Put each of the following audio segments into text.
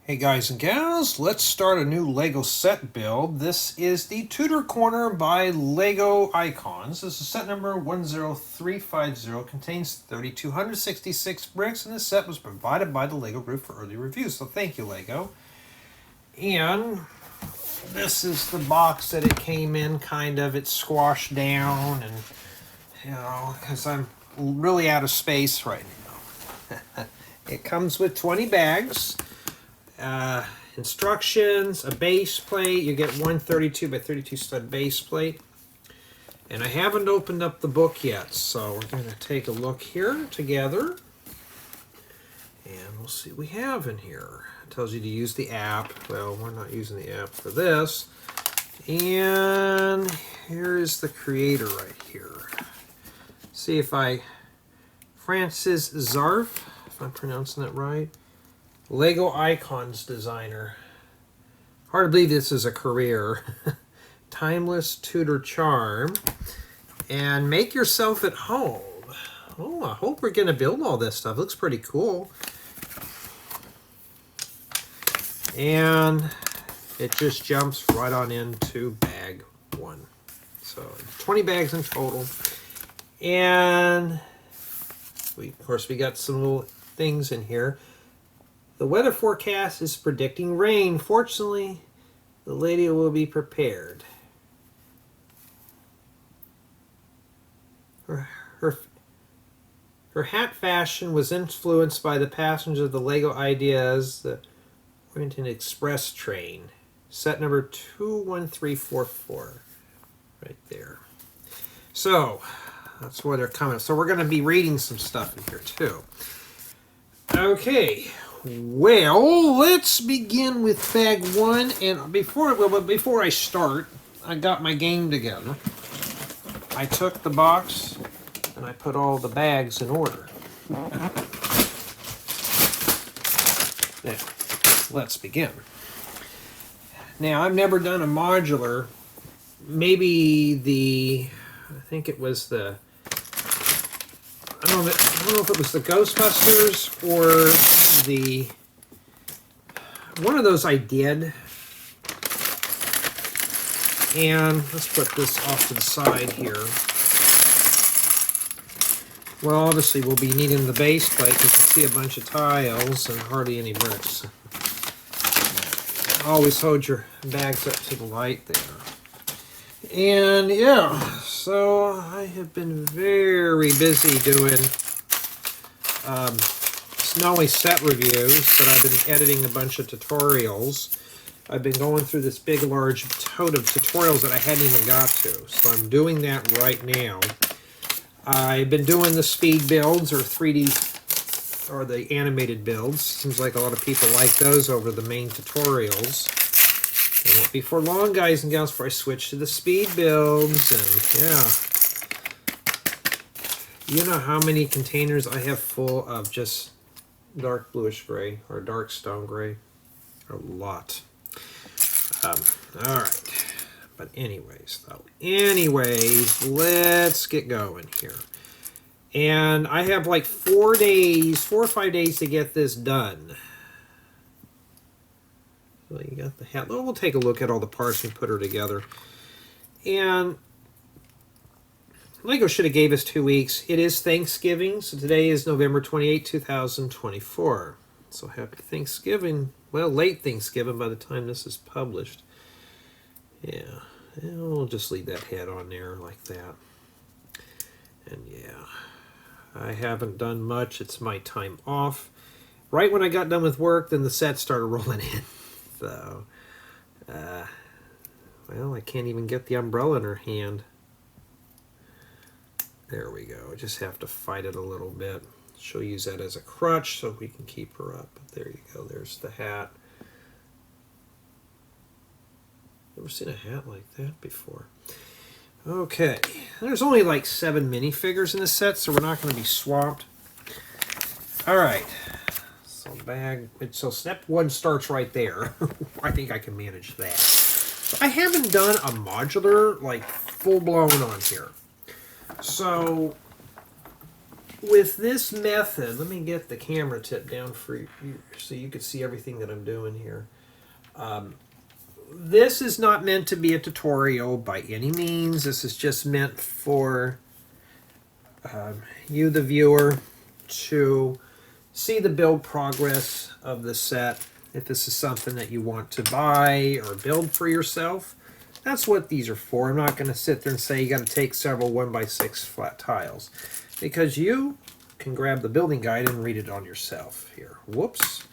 Hey guys and gals, let's start a new Lego set build. This is the Tudor Corner by Lego Icons. This is set number 10350, contains 3,266 bricks, and this set was provided by the Lego Group for early reviews, so thank you, Lego. And this is the box that it came in, kind of. It's squashed down, and, you know, because I'm really out of space right now. It comes with 20 bags. Instructions, a base plate. You get one 32 by 32 stud base plate. And I haven't opened up the book yet, so we're going to take a look here together. And we'll see what we have in here. It tells you to use the app. Well, we're not using the app for this. And here's the creator right here. See if Francis Zarf, if I'm pronouncing that right. Lego Icons designer. Hard to believe this is a career. Timeless Tudor charm. And make yourself at home. Oh, I hope we're going to build all this stuff. It looks pretty cool. And it just jumps right on into bag one. So 20 bags in total. And of course we got some little things in here. The weather forecast is predicting rain. Fortunately, the lady will be prepared. Her hat fashion was influenced by the passengers of the Lego Ideas, the Orient Express train. Set number 21344. Right there. So, that's where they're coming. So we're going to be reading some stuff in here too. Okay. Well, let's begin with bag one. And before I start, I got my game together. I took the box and I put all the bags in order. Now, let's begin. Now, I've never done a modular. Maybe I think it was I don't know if it was the Ghostbusters or one of those I did. And let's put this off to the side here. Well, obviously we'll be needing the base plate. You can see a bunch of tiles and hardly any bricks. Always hold your bags up to the light there. And yeah, so I have been very busy doing not only set reviews, but I've been editing a bunch of tutorials. I've been going through this big, large tote of tutorials that I hadn't even got to. So I'm doing that right now. I've been doing the speed builds or 3D or the animated builds. Seems like a lot of people like those over the main tutorials. It won't be for long, guys and gals, before I switch to the speed builds. And yeah, you know how many containers I have full of just dark bluish gray or dark stone gray? A lot. All right. But anyways, let's get going here. And I have like 4 or 5 days to get this done. So you got the hat. Well, we'll take a look at all the parts and put her together. And Lego should have gave us 2 weeks. It is Thanksgiving, so today is November 28, 2024. So happy Thanksgiving. Well, late Thanksgiving by the time this is published. Yeah, we'll just leave that head on there like that. And yeah, I haven't done much. It's my time off. Right when I got done with work, then the set started rolling in. So, well, I can't even get the umbrella in her hand. There we go. I just have to fight it a little bit. She'll use that as a crutch so we can keep her up. But there you go. There's the hat. Never seen a hat like that before. Okay. There's only like 7 minifigures in this set, so we're not going to be swamped. All right. So step one starts right there. I think I can manage that. So I haven't done a modular, like, full-blown on here. So with this method, let me get the camera tip down for you so you can see everything that I'm doing here. This is not meant to be a tutorial by any means. This is just meant for you, the viewer, to see the build progress of the set. If this is something that you want to buy or build for yourself, that's what these are for. I'm not going to sit there and say you got to take several 1x6 flat tiles, because you can grab the building guide and read it on yourself here. Whoops.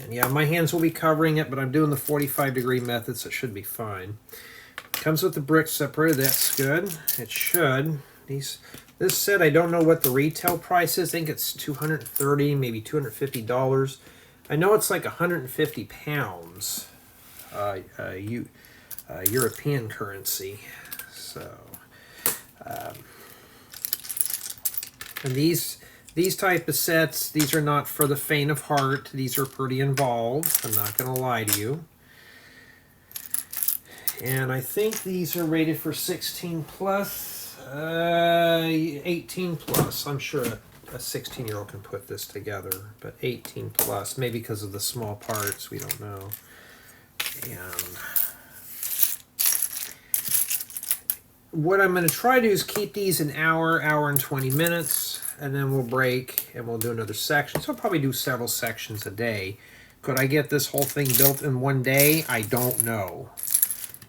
And yeah, my hands will be covering it, but I'm doing the 45-degree method, so it should be fine. Comes with the brick separator. That's good. It should. This set, I don't know what the retail price is. I think it's $230, maybe $250. I know it's like 150 pounds, European currency. So, and these type of sets, these are not for the faint of heart. These are pretty involved. I'm not going to lie to you. And I think these are rated for 16 plus, 18 plus. I'm sure a 16-year-old can put this together, but 18 plus, maybe because of the small parts, we don't know. And what I'm going to try to do is keep these an hour and 20 minutes, and then we'll break and we'll do another section. So I'll probably do several sections a day. Could I get this whole thing built in one day? I don't know.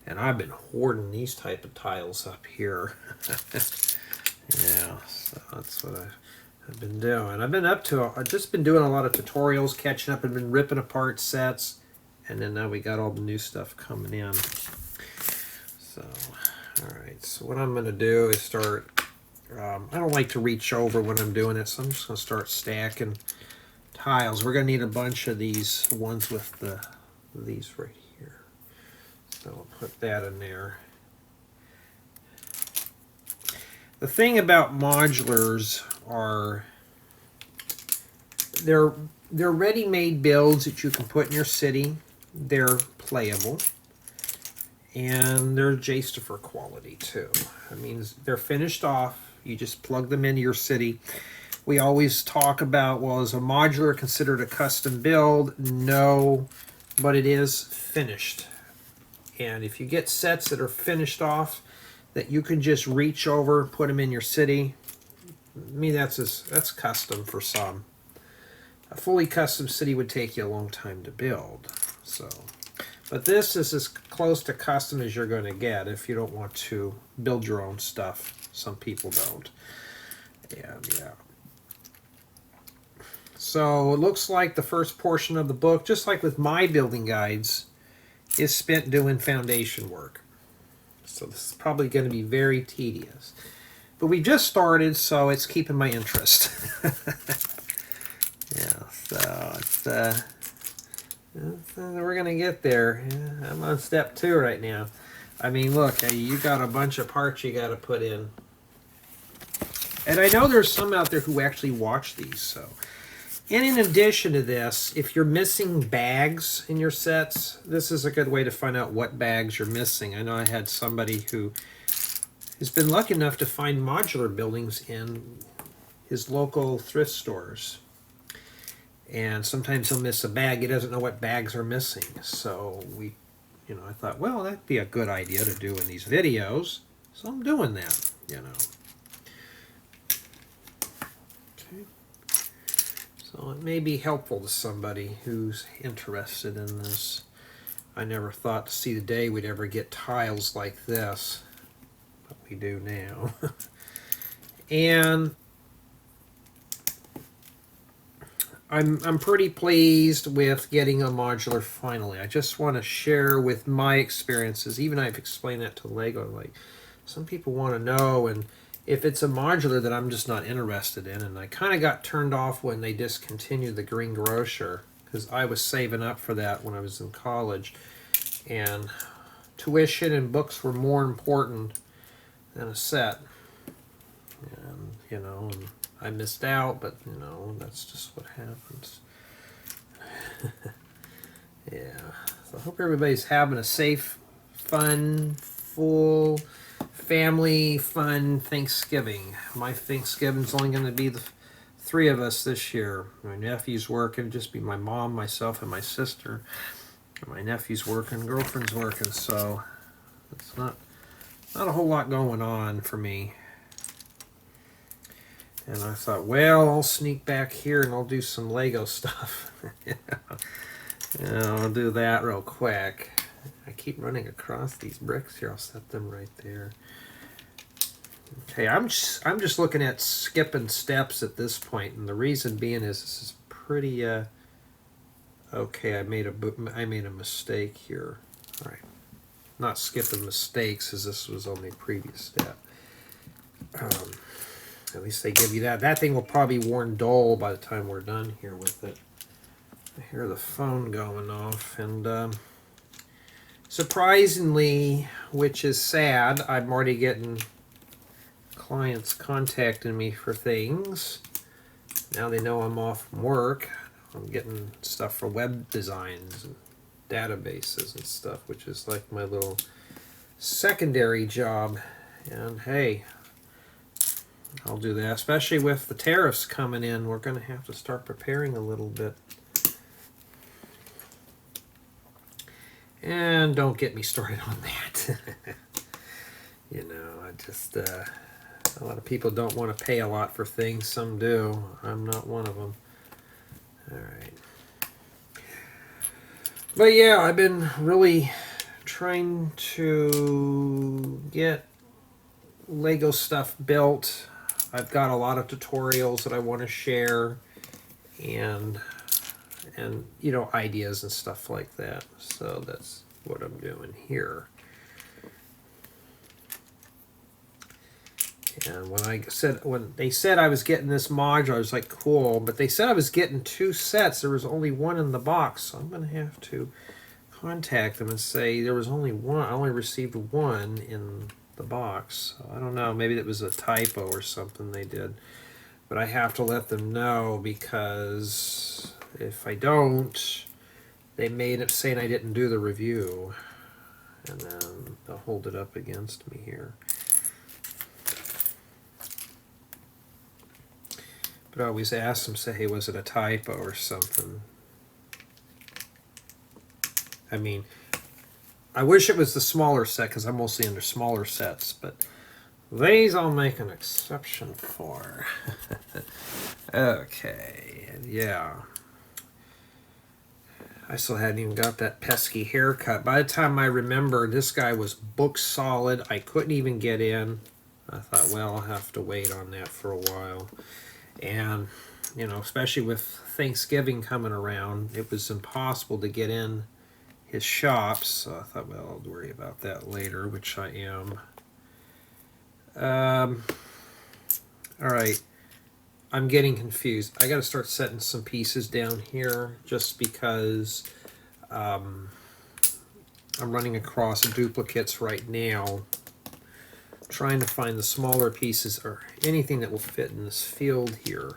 And I've been hoarding these type of tiles up here. Yeah, so that's what I've been doing. I've just been doing a lot of tutorials, catching up, and been ripping apart sets. And then now we got all the new stuff coming in. So, alright, so what I'm going to do is start, I don't like to reach over when I'm doing it, so I'm just going to start stacking tiles. We're going to need a bunch of these ones with these right here. So we'll put that in there. The thing about modulars are they're ready-made builds that you can put in your city. They're playable. And they're adjacent for quality too. I mean, they're finished off. You just plug them into your city. We always talk about, well, is a modular considered a custom build? No, but it is finished. And if you get sets that are finished off, that you can just reach over, put them in your city, I mean, that's custom for some. A fully custom city would take you a long time to build. So, but this is as close to custom as you're going to get if you don't want to build your own stuff. Some people don't. And yeah. So it looks like the first portion of the book, just like with my building guides, is spent doing foundation work. So this is probably going to be very tedious. But we just started, so it's keeping my interest. Yeah, so we're going to get there. Yeah, I'm on step 2 right now. I mean, look, you got a bunch of parts you got to put in. And I know there's some out there who actually watch these, so. And in addition to this, if you're missing bags in your sets, this is a good way to find out what bags you're missing. I know I had somebody who has been lucky enough to find modular buildings in his local thrift stores. And sometimes he'll miss a bag. He doesn't know what bags are missing. So I thought, well, that'd be a good idea to do in these videos. So I'm doing that, So it may be helpful to somebody who's interested in this. I never thought to see the day we'd ever get tiles like this, but we do now. And I'm pretty pleased with getting a modular finally. I just want to share with my experiences. Even I've explained that to Lego. Like, some people want to know, and if it's a modular that I'm just not interested in, and I kind of got turned off when they discontinued the Green Grocer, because I was saving up for that when I was in college, and tuition and books were more important than a set. And and I missed out, but that's just what happens. Yeah. So I hope everybody's having a safe, fun, full, family fun Thanksgiving. My Thanksgiving's only going to be the three of us this year. My nephew's working, just be my mom, myself, and my sister. My nephew's working, girlfriend's working, so it's not a whole lot going on for me. And I thought, well, I'll sneak back here and I'll do some Lego stuff. I'll do that real quick. I keep running across these bricks here. I'll set them right there. Okay, I'm just looking at skipping steps at this point, and the reason being is this is pretty. Okay, I made a mistake here. All right, not skipping mistakes, as this was only a previous step. At least they give you that. That thing will probably be worn dull by the time we're done here with it. I hear the phone going off, and surprisingly, which is sad, I'm already getting clients contacting me for things. Now they know I'm off from work. I'm getting stuff for web designs and databases and stuff, which is like my little secondary job. And hey, I'll do that, especially with the tariffs coming in. We're going to have to start preparing a little bit. And don't get me started on that. You know, I just, a lot of people don't want to pay a lot for things. Some do. I'm not one of them. All right. But yeah, I've been really trying to get Lego stuff built. I've got a lot of tutorials that I want to share, and you know, ideas and stuff like that. So that's what I'm doing here. And when they said I was getting this module, I was like, cool. But they said I was getting 2 sets. There was only 1 in the box, so I'm going to have to contact them and say there was only 1. I only received 1 in the box. So I don't know. Maybe it was a typo or something they did. But I have to let them know, because if I don't, they made it saying I didn't do the review, and then they'll hold it up against me here. But I always ask them, say, hey, was it a typo or something? I mean, I wish it was the smaller set, because I'm mostly into smaller sets, but these I'll make an exception for. Okay, yeah. I still hadn't even got that pesky haircut. By the time I remember, this guy was book solid. I couldn't even get in. I thought, well, I'll have to wait on that for a while. And, you know, especially with Thanksgiving coming around, it was impossible to get in his shops. So I thought, well, I'll worry about that later, which I am. All right. I'm getting confused. I got to start setting some pieces down here, just because I'm running across duplicates right now, trying to find the smaller pieces or anything that will fit in this field here.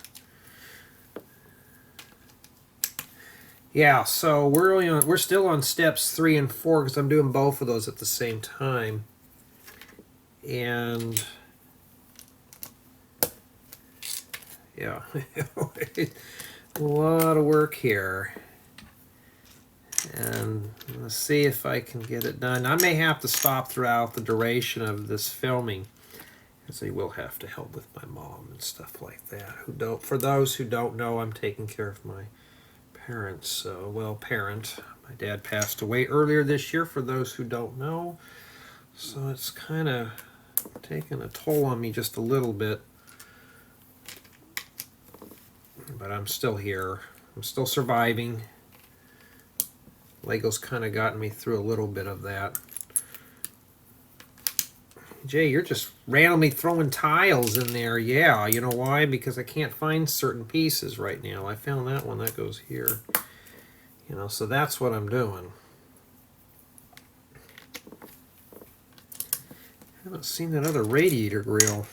Yeah, so we're still on steps 3 and 4, because I'm doing both of those at the same time. And yeah, a lot of work here. And let's see if I can get it done. I may have to stop throughout the duration of this filming, because I will have to help with my mom and stuff like that. For those who don't know, I'm taking care of my parents. Parent. My dad passed away earlier this year, for those who don't know. So it's kind of taking a toll on me just a little bit. But I'm still here. I'm still surviving. Lego's kind of gotten me through a little bit of that. Jay, you're just randomly throwing tiles in there. Yeah, you know why? Because I can't find certain pieces right now. I found that one. That goes here. You know, so that's what I'm doing. I haven't seen that other radiator grill.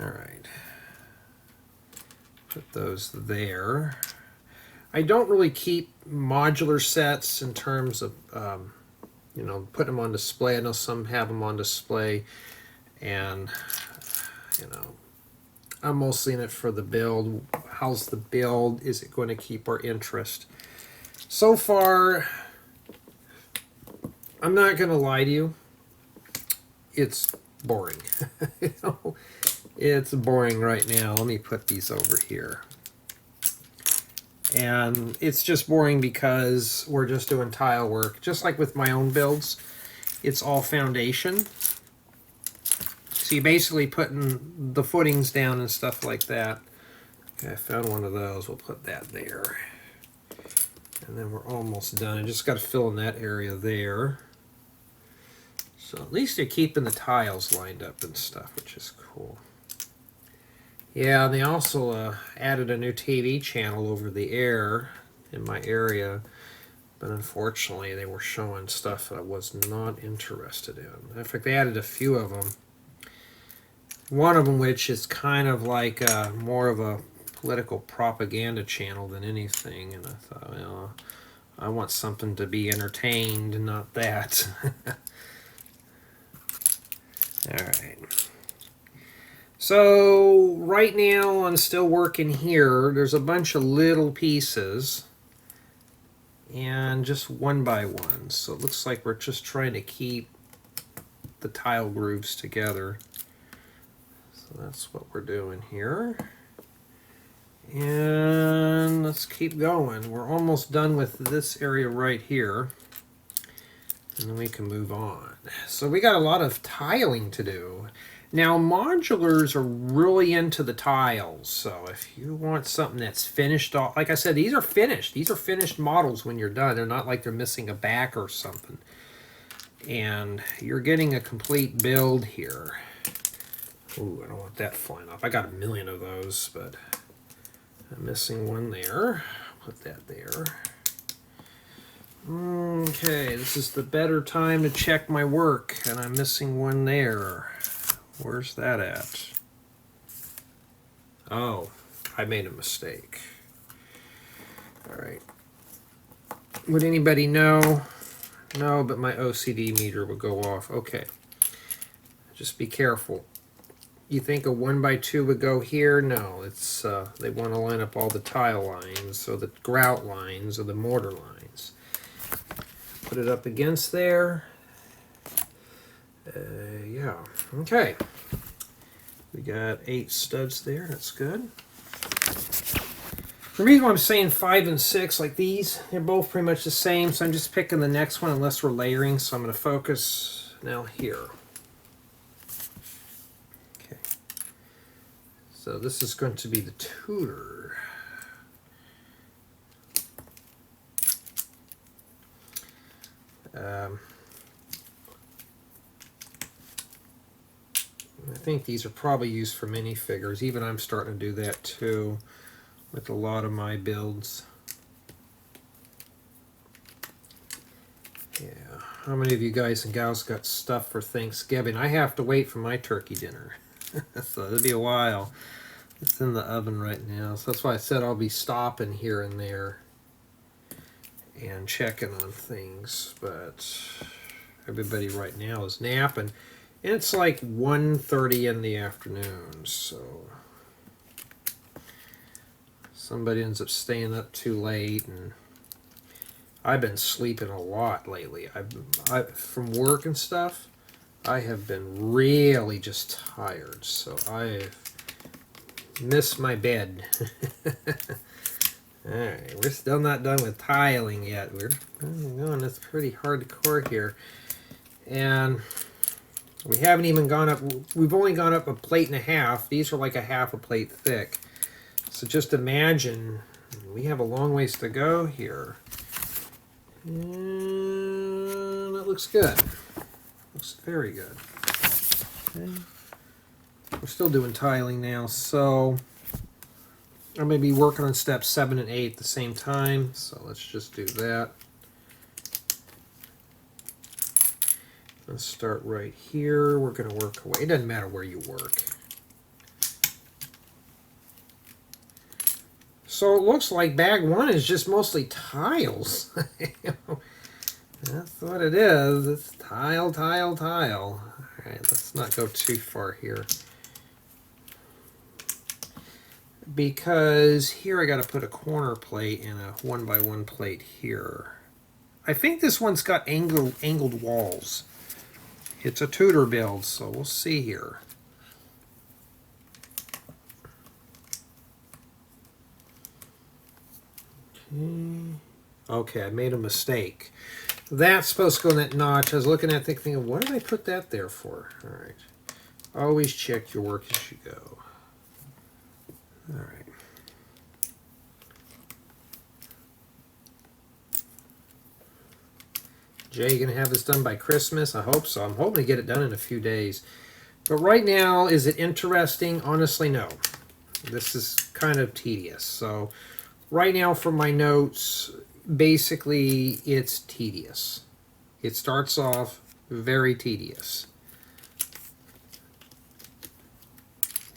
All right. Put those there. I don't really keep modular sets in terms of, you know, putting them on display. I know some have them on display, and, you know, I'm mostly in it for the build. How's the build? Is it going to keep our interest? So far, I'm not going to lie to you, it's boring. You know, it's boring right now. Let me put these over here. And it's just boring because we're just doing tile work. Just like with my own builds, it's all foundation. So you're basically putting the footings down and stuff like that. Okay, I found one of those. We'll put that there. And then we're almost done. I just got to fill in that area there. So at least they're keeping the tiles lined up and stuff, which is cool. Yeah, and they also added a new TV channel over the air in my area, but unfortunately they were showing stuff that I was not interested in. In fact, they added a few of them. One of them which is kind of like more of a political propaganda channel than anything, and I thought, well, I want something to be entertained, not that. Alright. So right now I'm still working here. There's a bunch of little pieces and just one by one. So it looks like we're just trying to keep the tile grooves together. So that's what we're doing here. And let's keep going. We're almost done with this area right here. And then we can move on. So we got a lot of tiling to do. Now, modulars are really into the tiles, so if you want something that's finished off, like I said, these are finished. These are finished models when you're done. They're not like they're missing a back or something. And you're getting a complete build here. Ooh, I don't want that flying off. I got a million of those, but I'm missing one there. Put that there. Okay, this is the better time to check my work, and I'm missing one there. Where's that at? Oh, I made a mistake. All right. Would anybody know? No, but my OCD meter would go off. Okay. Just be careful. You think a 1x2 would go here? No, it's they want to line up all the tile lines, or the grout lines, or the mortar lines. Put it up against there. Yeah, okay. We got 8 studs there, that's good. The reason why I'm saying 5 and 6, like these, they're both pretty much the same, so I'm just picking the next one unless we're layering, so I'm going to focus now here. Okay. So this is going to be the Tudor. I think these are probably used for minifigures. Even I'm starting to do that too with a lot of my builds. Yeah. How many of you guys and gals got stuff for Thanksgiving? I have to wait for my turkey dinner. So it'll be a while. It's in the oven right now. So that's why I said I'll be stopping here and there and checking on things. But everybody right now is napping. And it's like 1:30 in the afternoon, so somebody ends up staying up too late, and I've been sleeping a lot lately. From work and stuff, I have been really just tired, so I've missed my bed. Alright, we're still not done with tiling yet. We're going this pretty hardcore here. And we haven't even gone up, we've only gone up a plate and a half. These are like a half a plate thick. So just imagine, we have a long ways to go here. And that looks good. Looks very good. Okay. We're still doing tiling now, so I'm going to be working on steps 7 and 8 at the same time. So let's just do that. Let's start right here. We're going to work away. It doesn't matter where you work. So it looks like bag one is just mostly tiles. That's what it is. It's tile, tile, tile. All right, let's not go too far here. Because here I got to put a corner plate and a 1x1 plate here. I think this one's got angled walls. It's a Tudor build, so we'll see here. Okay, I made a mistake. That's supposed to go in that notch. I was looking at thinking, what did I put that there for? All right. Always check your work as you go. All right. Jay, you gonna have this done by Christmas? I hope so. I'm hoping to get it done in a few days. But right now, is it interesting? Honestly, no. This is kind of tedious. So right now for my notes, basically it's tedious. It starts off very tedious.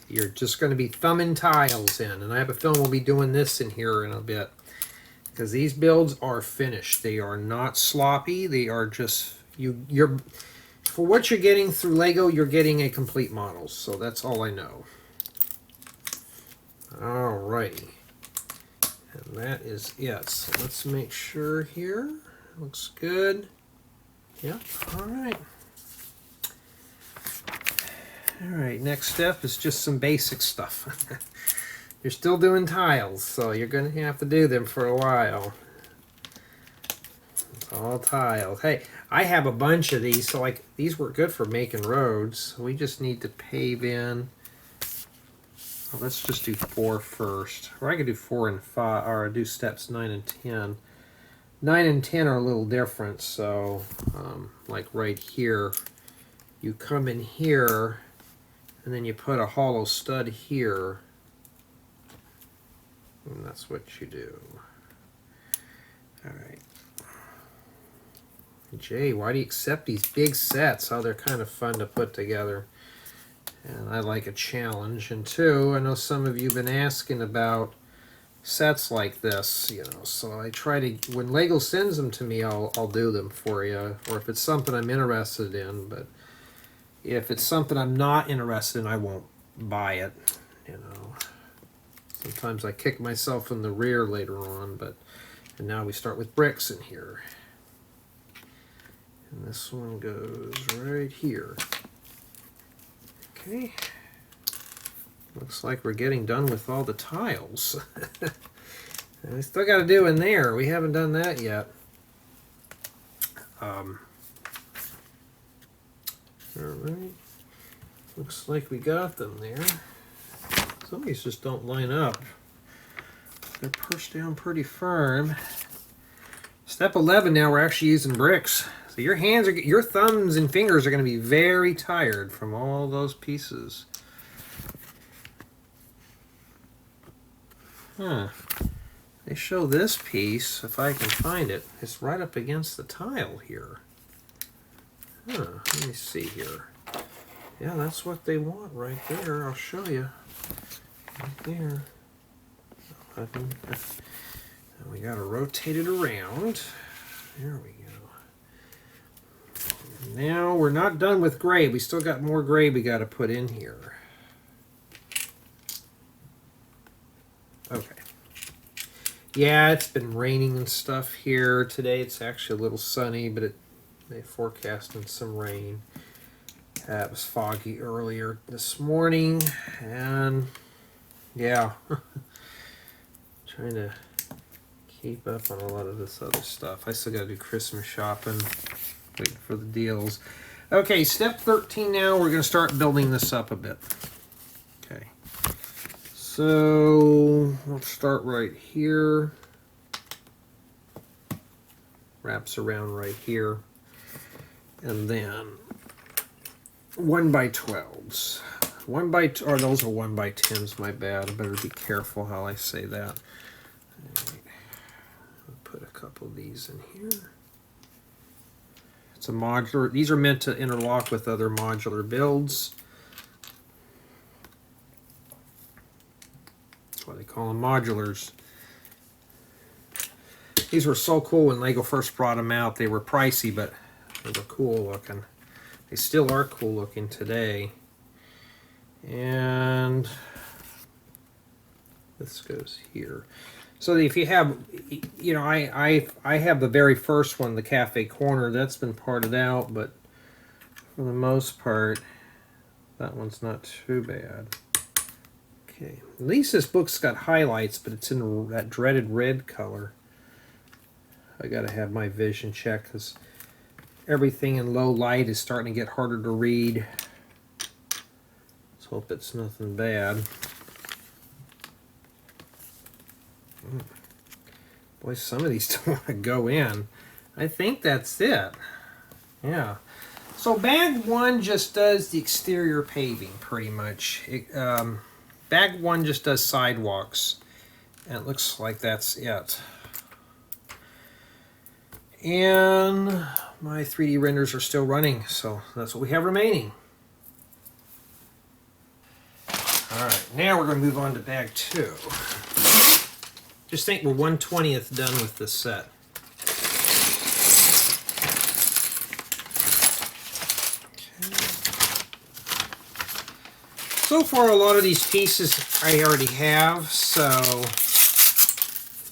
You're just going to be thumbing tiles in. And I have a feeling we'll be doing this in here in a bit. Because these builds are finished. They are not sloppy. They are just, you're for what you're getting through Lego, you're getting a complete model. So that's all I know. Alrighty. And that is it. So let's make sure here. Looks good. Yep. Alright. Alright, next step is just some basic stuff. You're still doing tiles, so you're going to have to do them for a while. It's all tiles. Hey, I have a bunch of these, so like these were good for making roads. We just need to pave in. Well, let's just do 4 first. Or I could do 4 and 5, or do steps 9 and 10. 9 and 10 are a little different, so like right here, you come in here, and then you put a hollow stud here. And that's what you do. Alright. Jay, why do you accept these big sets? Oh, they're kind of fun to put together. And I like a challenge. And two, I know some of you have been asking about sets like this, you know, so I try to, when Lego sends them to me, I'll do them for you. Or if it's something I'm interested in, but if it's something I'm not interested in, I won't buy it, you know. Sometimes I kick myself in the rear later on, but and now we start with bricks in here. And this one goes right here. Okay. Looks like we're getting done with all the tiles. And we still got to do in there. We haven't done that yet. All right. Looks like we got them there. Some of these just don't line up. They're pushed down pretty firm. Step 11 now, we're actually using bricks. So your hands are, your thumbs and fingers are going to be very tired from all those pieces. Huh. They show this piece, if I can find it, it's right up against the tile here. Huh, let me see here. Yeah, that's what they want right there. I'll show you. Right there. 11. And we got to rotate it around. There we go. Now we're not done with gray. We still got more gray we got to put in here. Okay. Yeah, it's been raining and stuff here today. It's actually a little sunny, but they forecasted some rain. It was foggy earlier this morning, and yeah, trying to keep up on a lot of this other stuff. I still got to do Christmas shopping, waiting for the deals. Okay, step 13 now, we're going to start building this up a bit. Okay, so let's start right here. Wraps around right here, and then 1x12s. Or those are 1x10s, my bad. I better be careful how I say that. Right. I'll put a couple of these in here. It's a modular. These are meant to interlock with other modular builds. That's why they call them modulars. These were so cool when Lego first brought them out. They were pricey, but they were cool looking. They still are cool looking today. And this goes here. So if you have, you know, I have the very first one, the Cafe Corner. That's been parted out, but for the most part, that one's not too bad. Okay, at least this book's got highlights, but it's in that dreaded red color. I gotta have my vision checked because everything in low light is starting to get harder to read. Let's hope it's nothing bad. Boy, some of these don't want to go in. I think that's it. Yeah. So bag one just does the exterior paving pretty much. Bag one just does sidewalks. And it looks like that's it. And my 3D renders are still running, so that's what we have remaining. Alright, now we're going to move on to bag two. Just think we're 1/20th done with this set. So far, a lot of these pieces I already have, so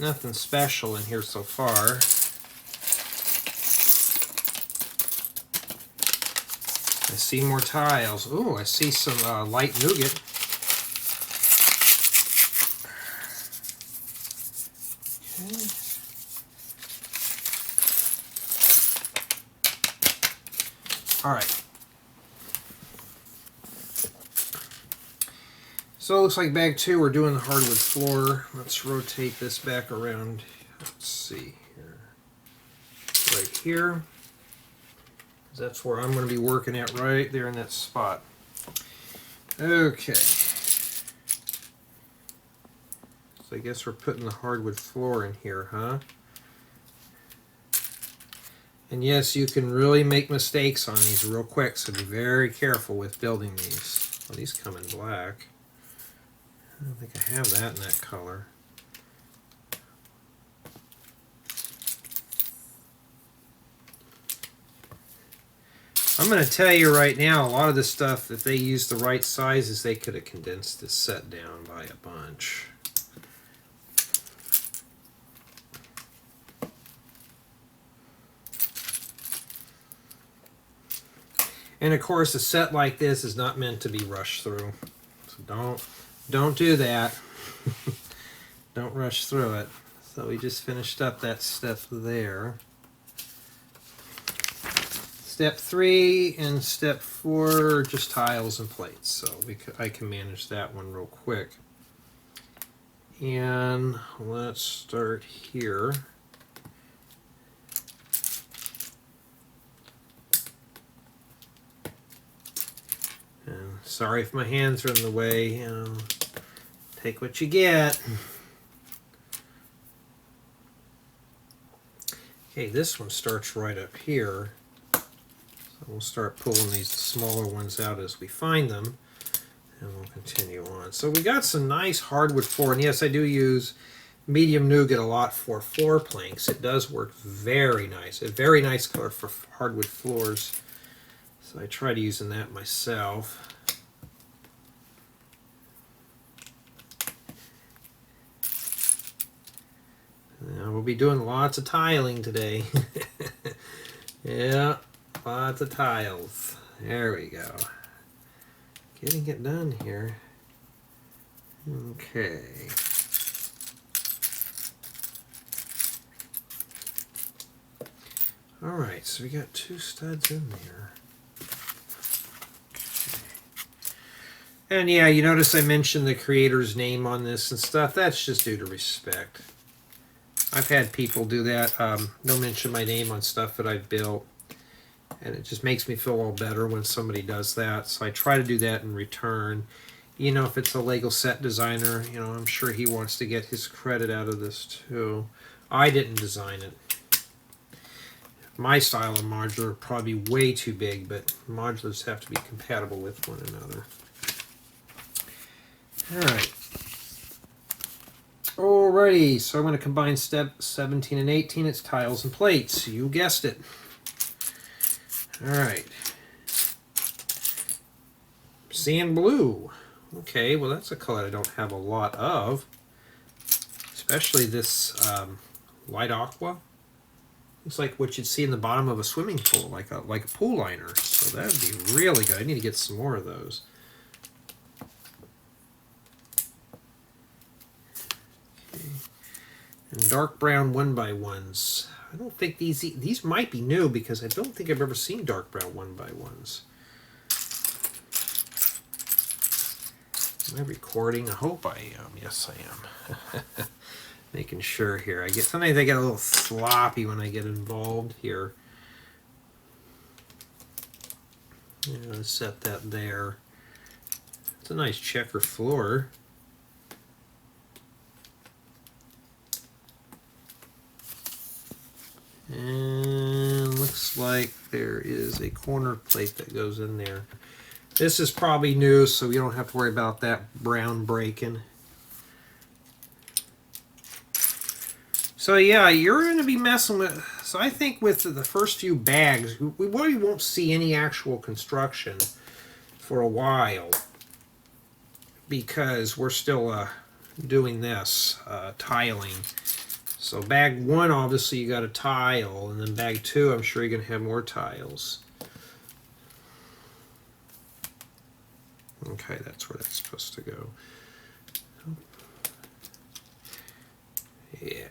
nothing special in here so far. I see more tiles. Ooh, I see some light nougat. Okay. All right. So it looks like bag two, we're doing the hardwood floor. Let's rotate this back around. Let's see here. Right here. That's where I'm going to be working at, right there in that spot. Okay. So I guess we're putting the hardwood floor in here, huh? And yes, you can really make mistakes on these real quick, so be very careful with building these. Well, these come in black. I don't think I have that in that color. I'm going to tell you right now, a lot of this stuff, if they used the right sizes, they could have condensed this set down by a bunch. And of course, a set like this is not meant to be rushed through. So don't do that. Don't rush through it. So we just finished up that step there. Step 3 and step 4 are just tiles and plates, so I can manage that one real quick. And let's start here. And sorry if my hands are in the way. Take what you get. Okay, this one starts right up here. We'll start pulling these smaller ones out as we find them, and we'll continue on. So we got some nice hardwood floor, and yes, I do use medium nougat a lot for floor planks. It does work very nice. A very nice color for hardwood floors. So I tried using that myself. Now we'll be doing lots of tiling today. Yeah. Lots of tiles. There we go. Getting it done here. Okay. Alright, so we got 2 studs in there. Okay. And yeah, you notice I mentioned the creator's name on this and stuff. That's just due to respect. I've had people do that. They'll mention my name on stuff that I've built. And it just makes me feel all better when somebody does that. So I try to do that in return. You know, if it's a Lego set designer, you know, I'm sure he wants to get his credit out of this too. I didn't design it. My style of modular would probably be way too big, but modulars have to be compatible with one another. Alright. Alrighty, so I'm going to combine step 17 and 18. It's tiles and plates. You guessed it. Alright. Sand blue. Okay, well that's a color I don't have a lot of. Especially this light aqua. Looks like what you'd see in the bottom of a swimming pool, like a pool liner. So that would be really good. I need to get some more of those. Okay. And dark brown 1x1s. I don't think these might be new because I don't think I've ever seen dark brown 1x1s. Am I recording? I hope I am. Yes, I am. Making sure here. Sometimes I get a little sloppy when I get involved here. Yeah, let's set that there. It's a nice checker floor. And looks like there is a corner plate that goes in there. This is probably new, so you don't have to worry about that brown breaking. So yeah, you're going to be messing with... So I think with the first few bags, we really won't see any actual construction for a while. Because we're still doing this, tiling. So bag 1, obviously you got a tile. And then bag 2, I'm sure you're going to have more tiles. Okay, that's where that's supposed to go. Yeah.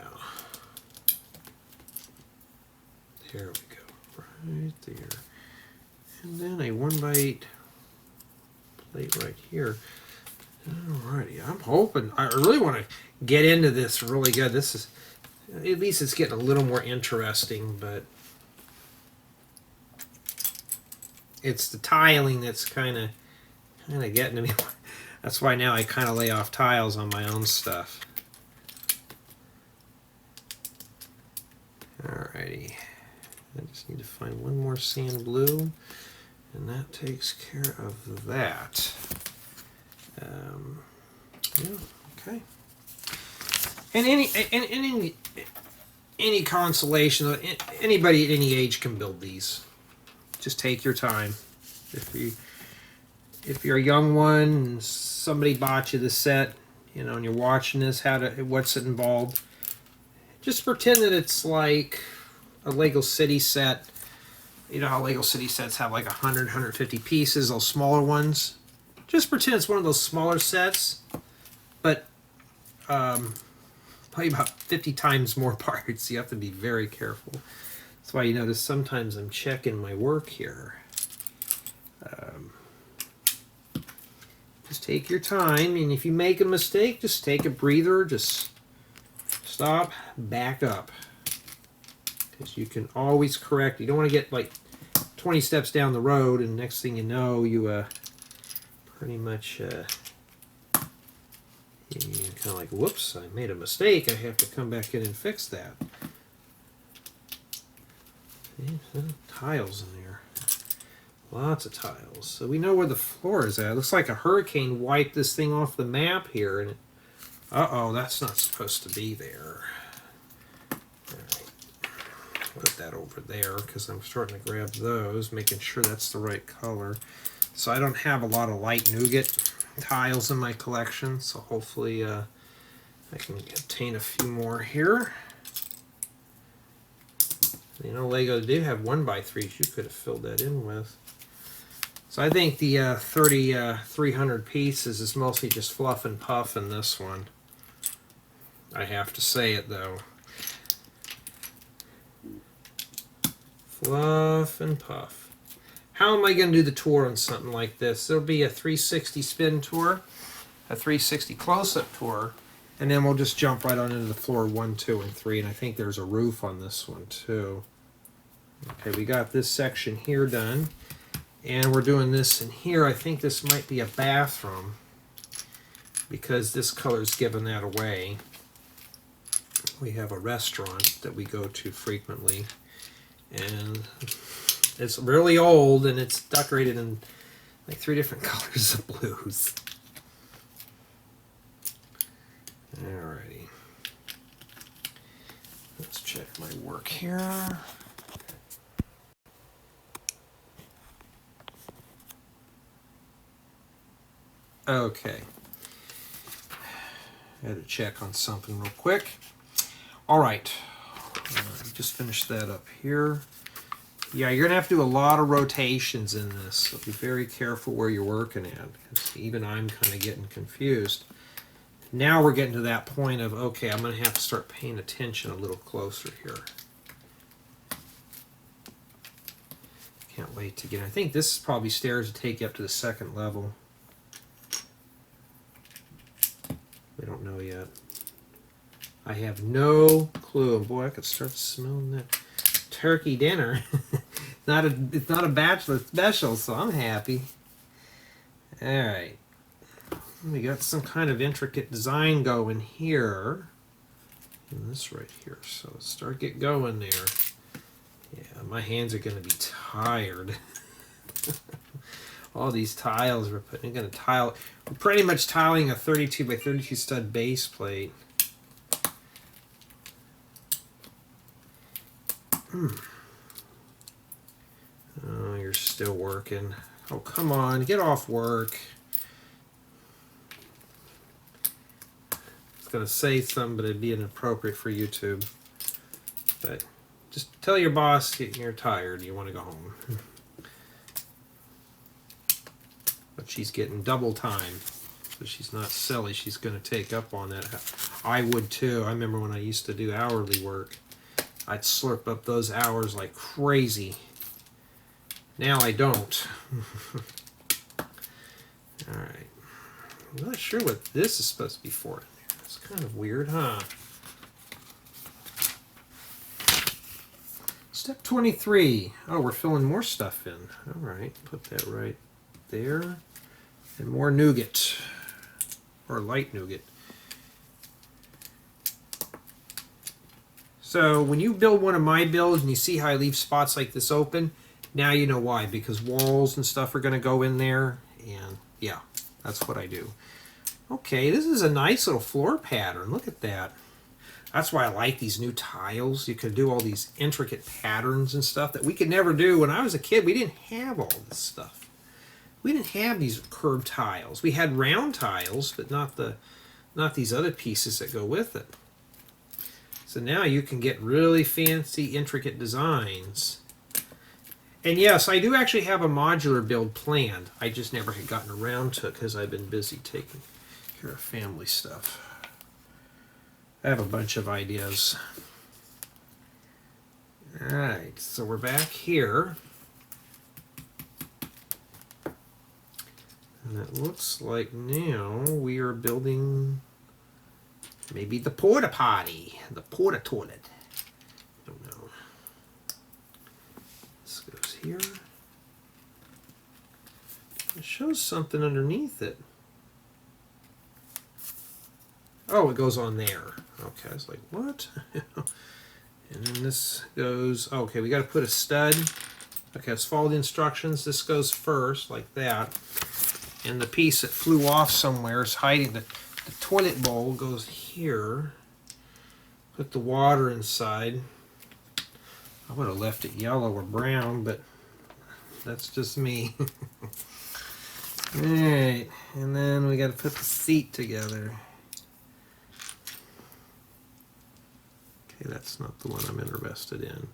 There we go. Right there. And then a 1x8 plate right here. Alrighty, I'm hoping, I really want to get into this really good. This is, at least it's getting a little more interesting, but it's the tiling that's kind of getting to me. That's why now I kind of lay off tiles on my own stuff. Alrighty. I just need to find one more sand blue, and that takes care of that. Yeah, okay. And any consolation, anybody at any age can build these. Just take your time. If you're a young one and somebody bought you the set, you know, and you're watching this, what's it involved? Just pretend that it's like a Lego City set. You know how Lego City sets have like 100, 150 pieces, those smaller ones. Just pretend it's one of those smaller sets, but probably about 50 times more parts. You have to be very careful. That's why you notice sometimes I'm checking my work here. Just take your time, and if you make a mistake, just take a breather, just stop, back up. Because you can always correct. You don't want to get like 20 steps down the road, and next thing you know, you pretty much you're kind of like, whoops, I made a mistake. I have to come back in and fix that. Tiles in there. Lots of tiles. So we know where the floor is at. It looks like a hurricane wiped this thing off the map here. And uh-oh, that's not supposed to be there. All right. Put that over there because I'm starting to grab those, making sure that's the right color. So I don't have a lot of light nougat tiles in my collection, so hopefully I can obtain a few more here. You know, Lego do have 1x3s you could have filled that in with. So I think the 300 pieces is mostly just fluff and puff in this one. I have to say it though. Fluff and puff. How am I going to do the tour on something like this? There'll be a 360 spin tour, a 360 close-up tour, and then we'll just jump right on into the floor 1, 2, and 3, and I think there's a roof on this one too. Okay, we got this section here done, and we're doing this in here. I think this might be a bathroom because this color's giving that away. We have a restaurant that we go to frequently, and it's really old, and it's decorated in like 3 different colors of blues. Alrighty. check my work here. Okay. I had to check on something real quick. All right. Just finish that up here. Yeah, you're gonna have to do a lot of rotations in this, so be very careful where you're working at, because even I'm kind of getting confused. Now we're getting to that point of, okay, I'm gonna have to start paying attention a little closer here. Can't wait to get, I think this is probably stairs to take you up to the second level. We don't know yet. I have no clue. Boy, I could start smelling that turkey dinner. It's not a bachelor special, so I'm happy. All right. We got some kind of intricate design going here. And this right here. So let's start get going there. Yeah, my hands are going to be tired. All these tiles we're putting. We're going to tile. We're pretty much tiling a 32 by 32 stud base plate. Oh, you're still working. Oh, come on, get off work. I was gonna say something, but it'd be inappropriate for YouTube. But just tell your boss you're tired, you want to go home. But she's getting double time, so she's not silly. She's gonna take up on that. I would too. I remember when I used to do hourly work, I'd slurp up those hours like crazy. Now I don't. Alright. I'm not sure what this is supposed to be for in there. It's kind of weird, huh? Step 23. Oh, we're filling more stuff in. Alright, put that right there. And more nougat. Or light nougat. So when you build one of my builds and you see how I leave spots like this open, now you know why, because walls and stuff are going to go in there, and yeah, that's what I do. Okay, this is a nice little floor pattern. Look at that. That's why I like these new tiles. You can do all these intricate patterns and stuff that we could never do. When I was a kid, we didn't have all this stuff. We didn't have these curved tiles. We had round tiles, but not these other pieces that go with it. So now you can get really fancy, intricate designs. And yes, I do actually have a modular build planned. I just never had gotten around to it because I've been busy taking care of family stuff. I have a bunch of ideas. Alright, so we're back here. And it looks like now we are building maybe the porta potty, the porta toilet. I don't know. This goes here. It shows something underneath it. Oh, it goes on there. Okay, I was like, what? And then this goes, okay, we got to put a stud. Okay, let's follow the instructions. This goes first, like that. And the piece that flew off somewhere is hiding. The toilet bowl goes here. Put the water inside. I would have left it yellow or brown, but that's just me. Alright, and then we got to put the seat together. Okay, that's not the one I'm interested in.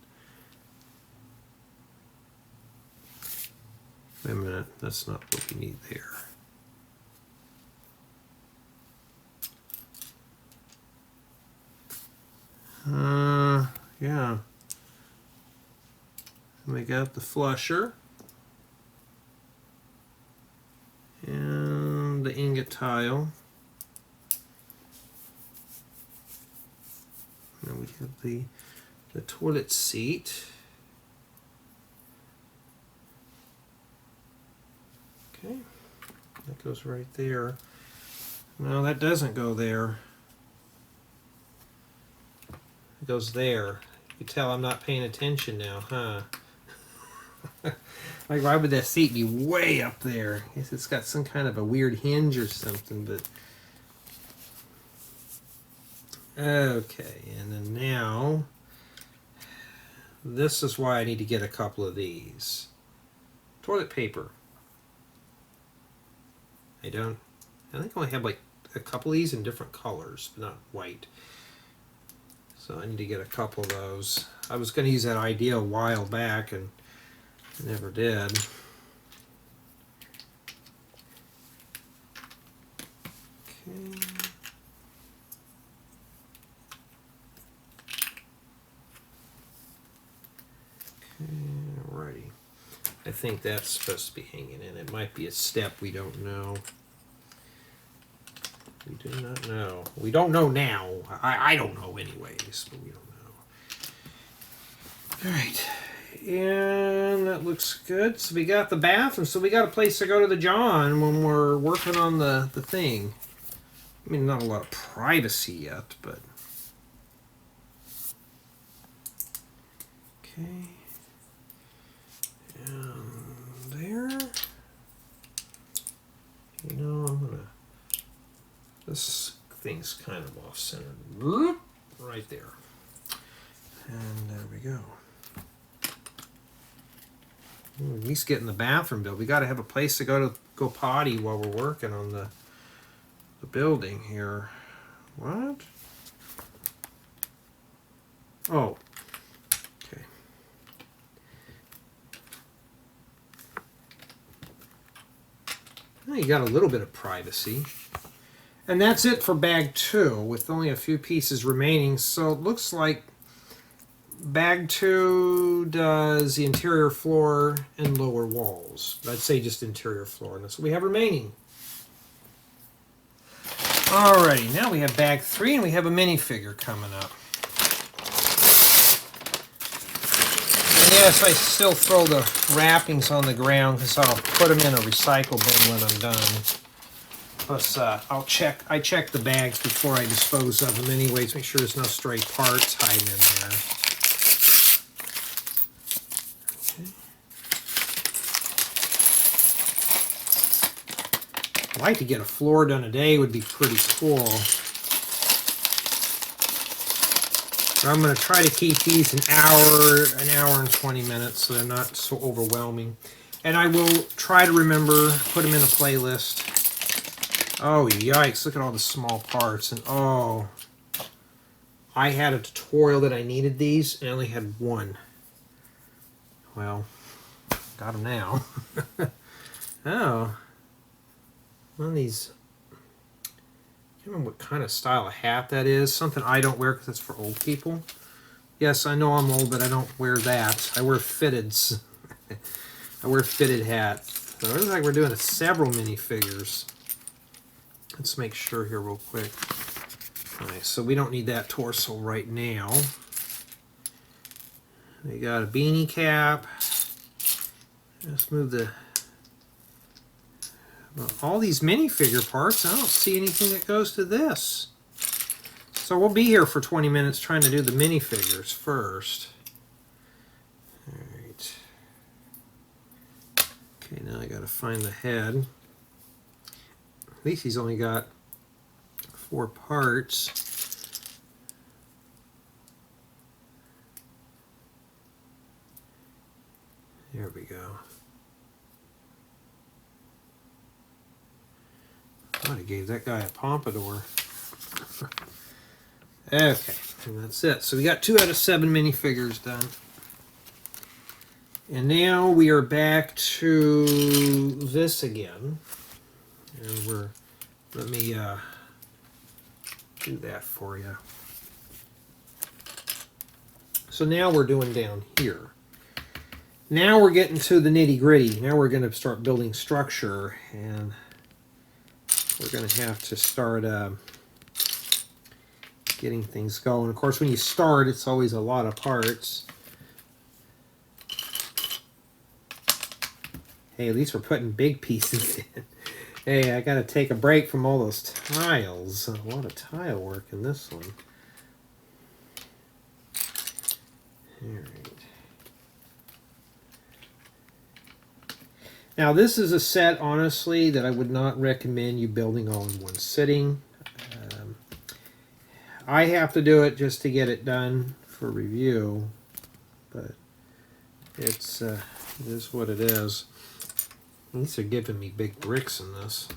Wait a minute, that's not what we need there. Yeah. And we got the flusher. And the ingot tile. And we have the toilet seat. Okay, that goes right there. No, that doesn't go there. It goes there. You tell I'm not paying attention now, huh? Like, why would that seat be way up there? I guess it's got some kind of a weird hinge or something, but... Okay, and then now This is why I need to get a couple of these. Toilet paper. I think I only have like a couple of these in different colors, but not white. So I need to get a couple of those. I was going to use that idea a while back and I never did. Okay. Alrighty. I think that's supposed to be hanging in. It might be a step, we don't know. We do not know. We don't know now. I don't know anyways, but we don't know. Alright. And that looks good. So we got the bathroom. So we got a place to go to the John when we're working on the thing. I mean, not a lot of privacy yet, but... Okay. And there. You know, I'm gonna... This thing's kind of off-centered. Right there. And there we go. At least getting the bathroom built. We got to have a place to go potty while we're working on the building here. What? Oh. Okay. Well, you got a little bit of privacy. And that's it for bag 2, with only a few pieces remaining. So it looks like bag 2 does the interior floor and lower walls. I'd say just interior floor, and that's what we have remaining. Alrighty, now we have bag 3, and we have a minifigure coming up. And yes, I still throw the wrappings on the ground because I'll put them in a recycle bin when I'm done. Plus, I check the bags before I dispose of them anyways, make sure there's no stray parts hiding in there. Okay. I'd like to get a floor done a day, would be pretty cool. But I'm going to try to keep these an hour and 20 minutes so they're not so overwhelming. And I will try to remember, put them in a playlist. Oh, yikes, look at all the small parts. And oh, I had a tutorial that I needed these, and I only had one. Well, got them now. Oh. One of these, I can't remember what kind of style of hat that is. Something I don't wear because it's for old people. Yes, I know I'm old, but I don't wear that. I wear fitteds. I wear fitted hats. So it looks like we're doing several minifigures. Let's make sure here real quick. Alright, so we don't need that torso right now. We got a beanie cap. Let's move the... Well, all these minifigure parts, I don't see anything that goes to this. So we'll be here for 20 minutes trying to do the minifigures first. Alright. Okay, now I gotta find the head. At least he's only got 4 parts. There we go. I gave that guy a pompadour. Okay, and that's it. So we got 2 out of 7 minifigures done. And now we are back to this again. And let me do that for you. So now we're doing down here. Now we're getting to the nitty-gritty. Now we're going to start building structure, and we're going to have to start getting things going. Of course, when you start, it's always a lot of parts. Hey, at least we're putting big pieces in. Hey, I got to take a break from all those tiles. A lot of tile work in this one. All right. Now, this is a set, honestly, that I would not recommend you building all in one sitting. I have to do it just to get it done for review. but it is what it is. These are giving me big bricks in this.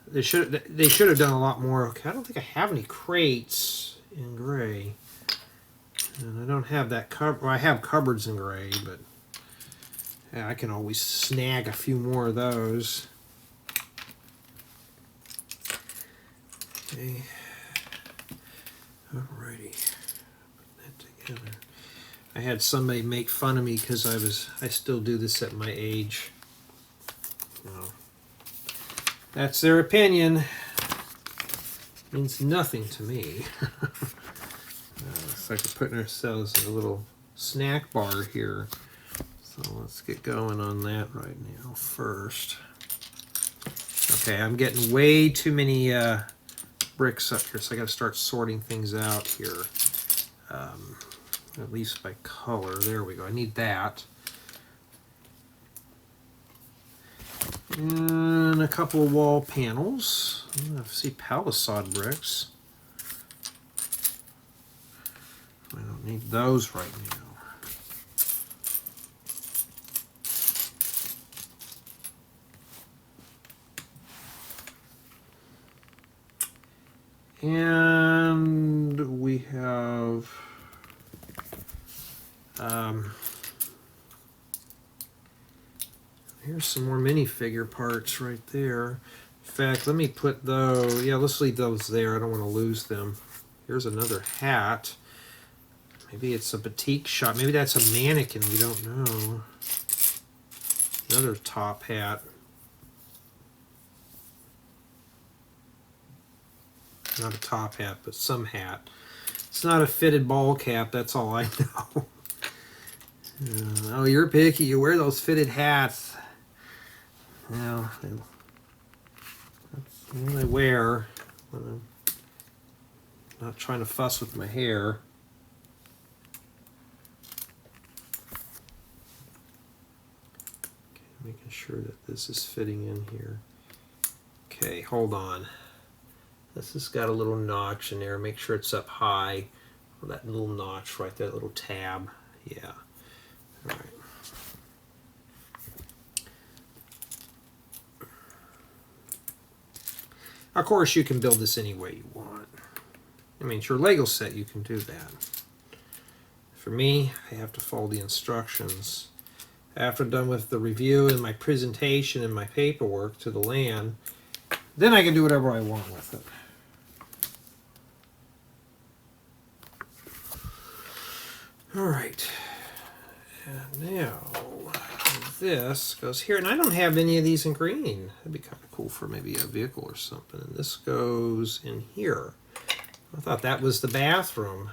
They should have done a lot more. Okay, I don't think I have any crates in gray, and I don't have that cupboard. Well, I have cupboards in gray, but yeah, I can always snag a few more of those. Okay. Alrighty. Put that together. I had somebody make fun of me because I still do this at my age. No. That's their opinion. Means nothing to me. It's like we're putting ourselves in a little snack bar here. So let's get going on that right now first. Okay, I'm getting way too many bricks up here, so I got to start sorting things out here. At least by color. There we go. I need that. And a couple of wall panels. I see palisade bricks. I don't need those right now. And we have here's some more minifigure parts right there. In fact, let me put those, yeah, let's leave those there. I don't want to lose them. Here's another hat. Maybe it's a batik shop. Maybe that's a mannequin. We don't know. Another top hat. Not a top hat, but some hat. It's not a fitted ball cap. That's all I know. Oh, you're picky. You wear those fitted hats. Well, that's what I wear when I'm not trying to fuss with my hair. Okay, making sure that this is fitting in here. Okay, hold on. This has got a little notch in there. Make sure it's up high. Well, that little notch right there, little tab. Yeah. All right. Of course, you can build this any way you want. I mean, it's your Lego set, you can do that. For me, I have to follow the instructions. After I'm done with the review and my presentation and my paperwork to the land, then I can do whatever I want with it. All right. And now this goes here, and I don't have any of these in green. That'd be kind of cool for maybe a vehicle or something. And this goes in here. I thought that was the bathroom.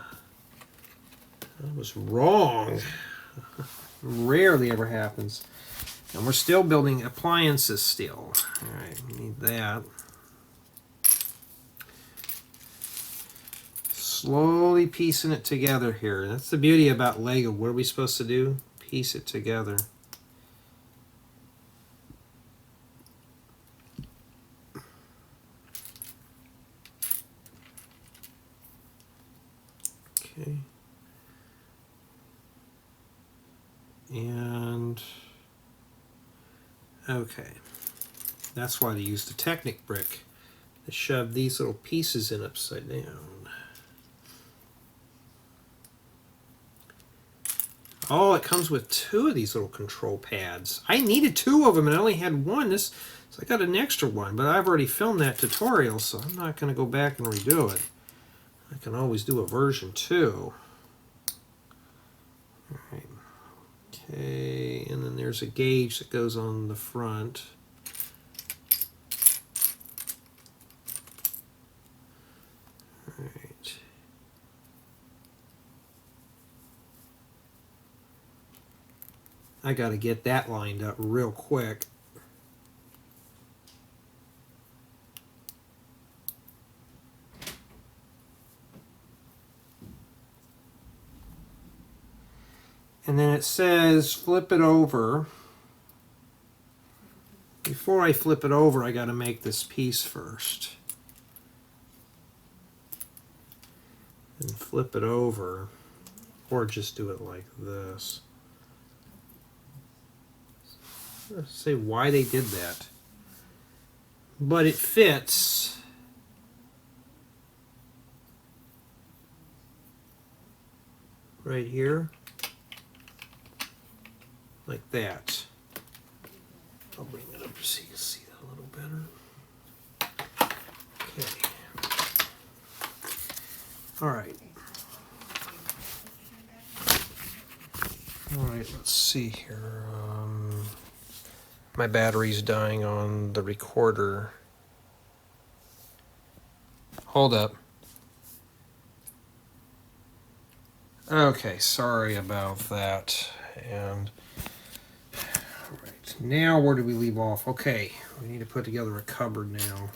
I was wrong. Rarely ever happens. And we're still building appliances still. All right, we need that. Slowly piecing it together here. That's the beauty about Lego. What are we supposed to do? Piece it together. Okay. And okay. That's why they use the Technic brick to shove these little pieces in upside down. Oh, it comes with 2 of these little control pads. I needed 2 of them and I only had 1. So I got an extra one, but I've already filmed that tutorial, so I'm not going to go back and redo it. I can always do a version 2. All right. Okay, and then there's a gauge that goes on the front. All right. I got to get that lined up real quick. And then it says flip it over. Before I flip it over, I got to make this piece first. And flip it over. or just do it like this. Let's say why they did that, but it fits. Right here, like that. I'll bring it up so you can see that a little better. Okay. All right. All right, let's see here. My battery's dying on the recorder. Hold up. Okay, sorry about that. And all right, now where do we leave off? Okay, we need to put together a cupboard now.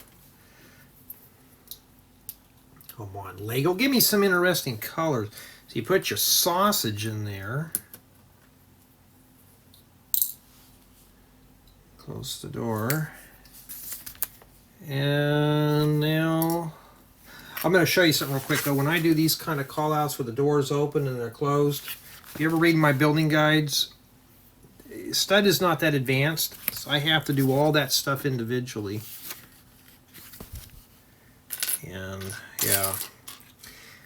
Come on, Lego, give me some interesting colors. So you put your sausage in there. Close the door. And now I'm going to show you something real quick though. When I do these kind of call outs where the doors open and they're closed, if you ever read my building guides, stud is not that advanced, so I have to do all that stuff individually. And yeah.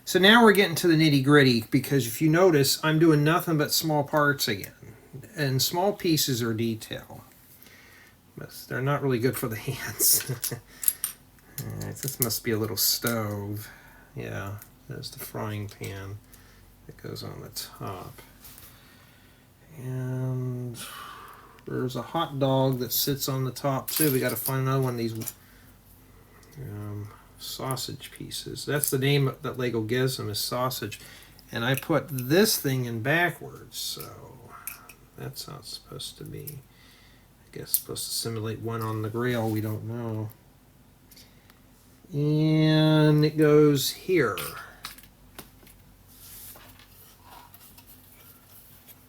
So now we're getting to the nitty-gritty, because if you notice, I'm doing nothing but small parts again. And small pieces are detail. But they're not really good for the hands. Alright, this must be a little stove. Yeah, there's the frying pan that goes on the top. And there's a hot dog that sits on the top too. We got to find another one of these sausage pieces. That's the name that Lego gives them, is sausage. And I put this thing in backwards, so that's how it's supposed to be. I guess it's supposed to simulate one on the grill, we don't know. And it goes here.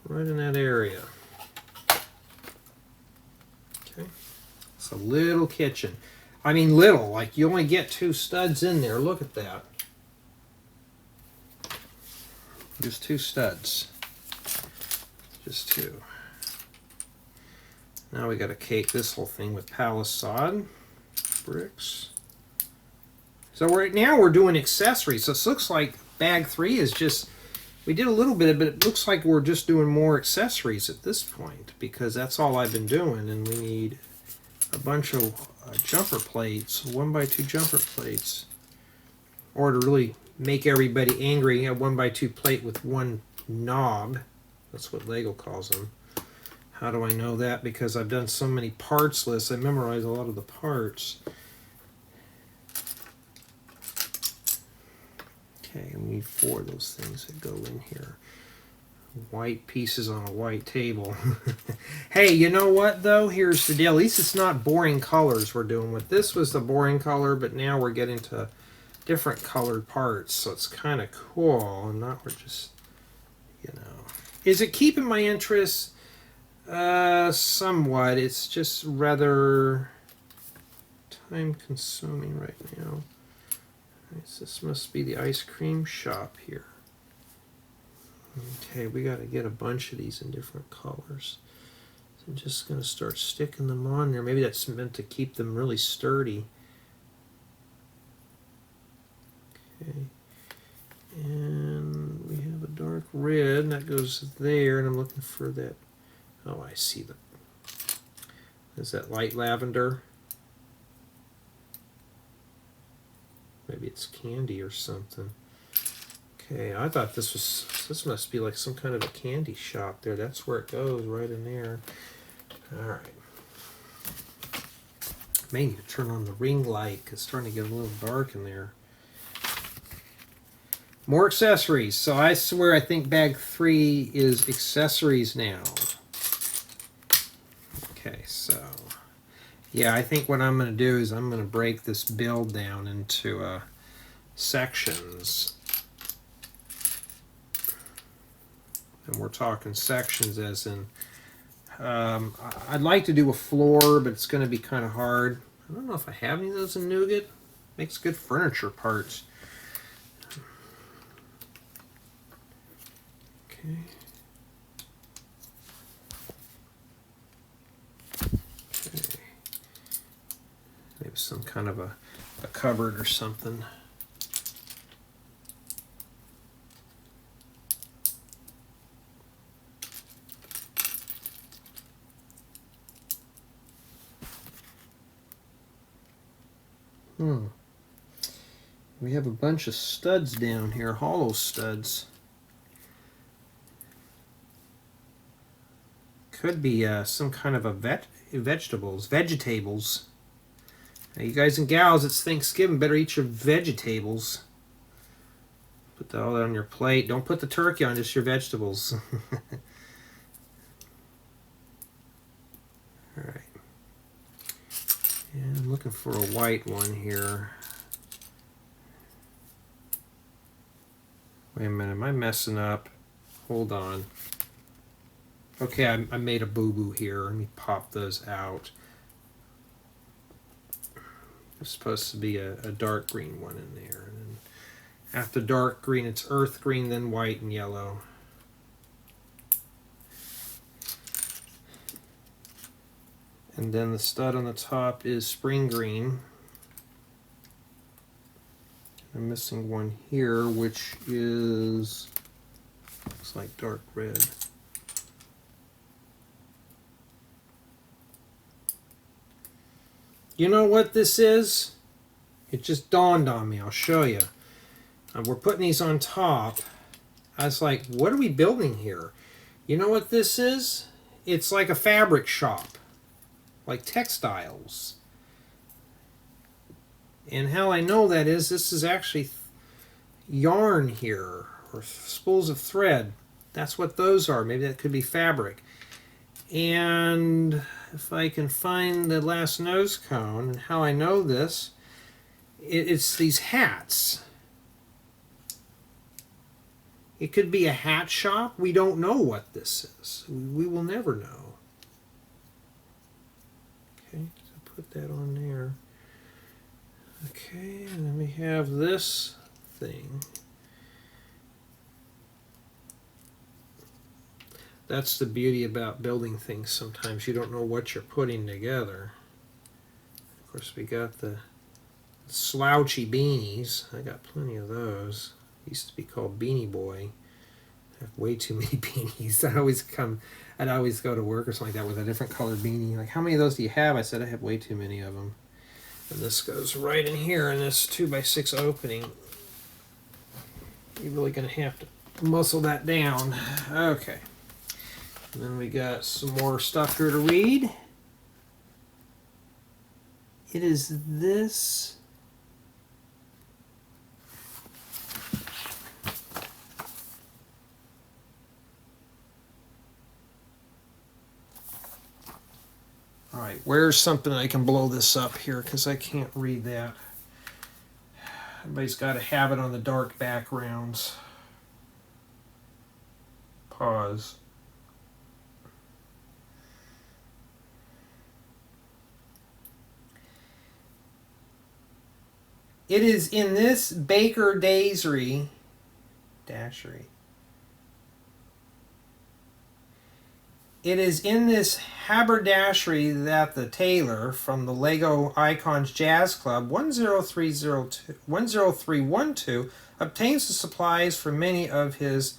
Right in that area. Okay. It's a little kitchen. I mean little, like you only get 2 studs in there. Look at that. Just 2 studs. Just 2. Now we got to cake this whole thing with palisade bricks. So now we're doing accessories. So this looks like bag 3 is just, we did a little bit, but it looks like we're just doing more accessories at this point, because that's all I've been doing. And we need a bunch of jumper plates, 1x2 jumper plates, or to really make everybody angry, a 1x2 plate with 1 knob. That's what Lego calls them. How do I know that? Because I've done so many parts lists. I memorize a lot of the parts. Okay, we need 4 of those things that go in here. White pieces on a white table. Hey, you know what though? Here's the deal. At least it's not boring colors we're doing with. This was the boring color, but now we're getting to different colored parts, so it's kind of cool. And not we're just, you know. Is it keeping my interest? Somewhat. It's just rather time consuming right now. This must be the ice cream shop here. Okay, we got to get a bunch of these in different colors. So I'm just going to start sticking them on there. Maybe that's meant to keep them really sturdy. Okay. And we have a dark red that goes there, and I'm looking for that. Oh, I see the. Is that light lavender? Maybe it's candy or something. Okay, I thought this must be like some kind of a candy shop there. That's where it goes, right in there. Alright. May need to turn on the ring light because it's starting to get a little dark in there. More accessories. So I swear I think bag 3 is accessories now. Okay, so yeah, I think what I'm going to do is I'm going to break this build down into sections. And we're talking sections as in, I'd like to do a floor, but it's going to be kind of hard. I don't know if I have any of those in nougat. Makes good furniture parts. Okay. Okay. Maybe some kind of a cupboard or something. We have a bunch of studs down here, hollow studs. Could be some kind of a vegetables. Now, you guys and gals, it's Thanksgiving, better eat your vegetables. Put that all on your plate. Don't put the turkey on, just your vegetables. Alright. And I'm looking for a white one here. Wait a minute, am I messing up? Hold on. Okay, I made a boo-boo here. Let me pop those out. There's supposed to be a dark green one in there. And then after dark green, it's earth green, then white and yellow. And then the stud on the top is spring green. I'm missing one here, which is, looks like dark red. You know what this is? It just dawned on me. I'll show you. We're putting these on top. I was like, what are we building here? You know what this is? It's like a fabric shop, like textiles. And how I know that is, this is actually yarn here, or spools of thread. That's what those are. Maybe that could be fabric. And if I can find the last nose cone, and how I know this, it's these hats. It could be a hat shop. We don't know what this is. We will never know. Okay, so put that on there. Okay, and then we have this thing. That's the beauty about building things. Sometimes you don't know what you're putting together. Of course, we got the slouchy beanies. I got plenty of those. Used to be called Beanie Boy. I have way too many beanies. I'd always go to work or something like that with a different colored beanie. Like, how many of those do you have? I said, I have way too many of them. And this goes right in here in this 2x6 opening. You're really going to have to muscle that down. Okay. And then we got some more stuff here to read. It is this. All right, where's something I can blow this up here, because I can't read that. Everybody's got to have it on the dark backgrounds. Pause. It is in this Dashery. It is in this haberdashery that the tailor from the Lego Icons Jazz Club 10312 obtains the supplies for many of his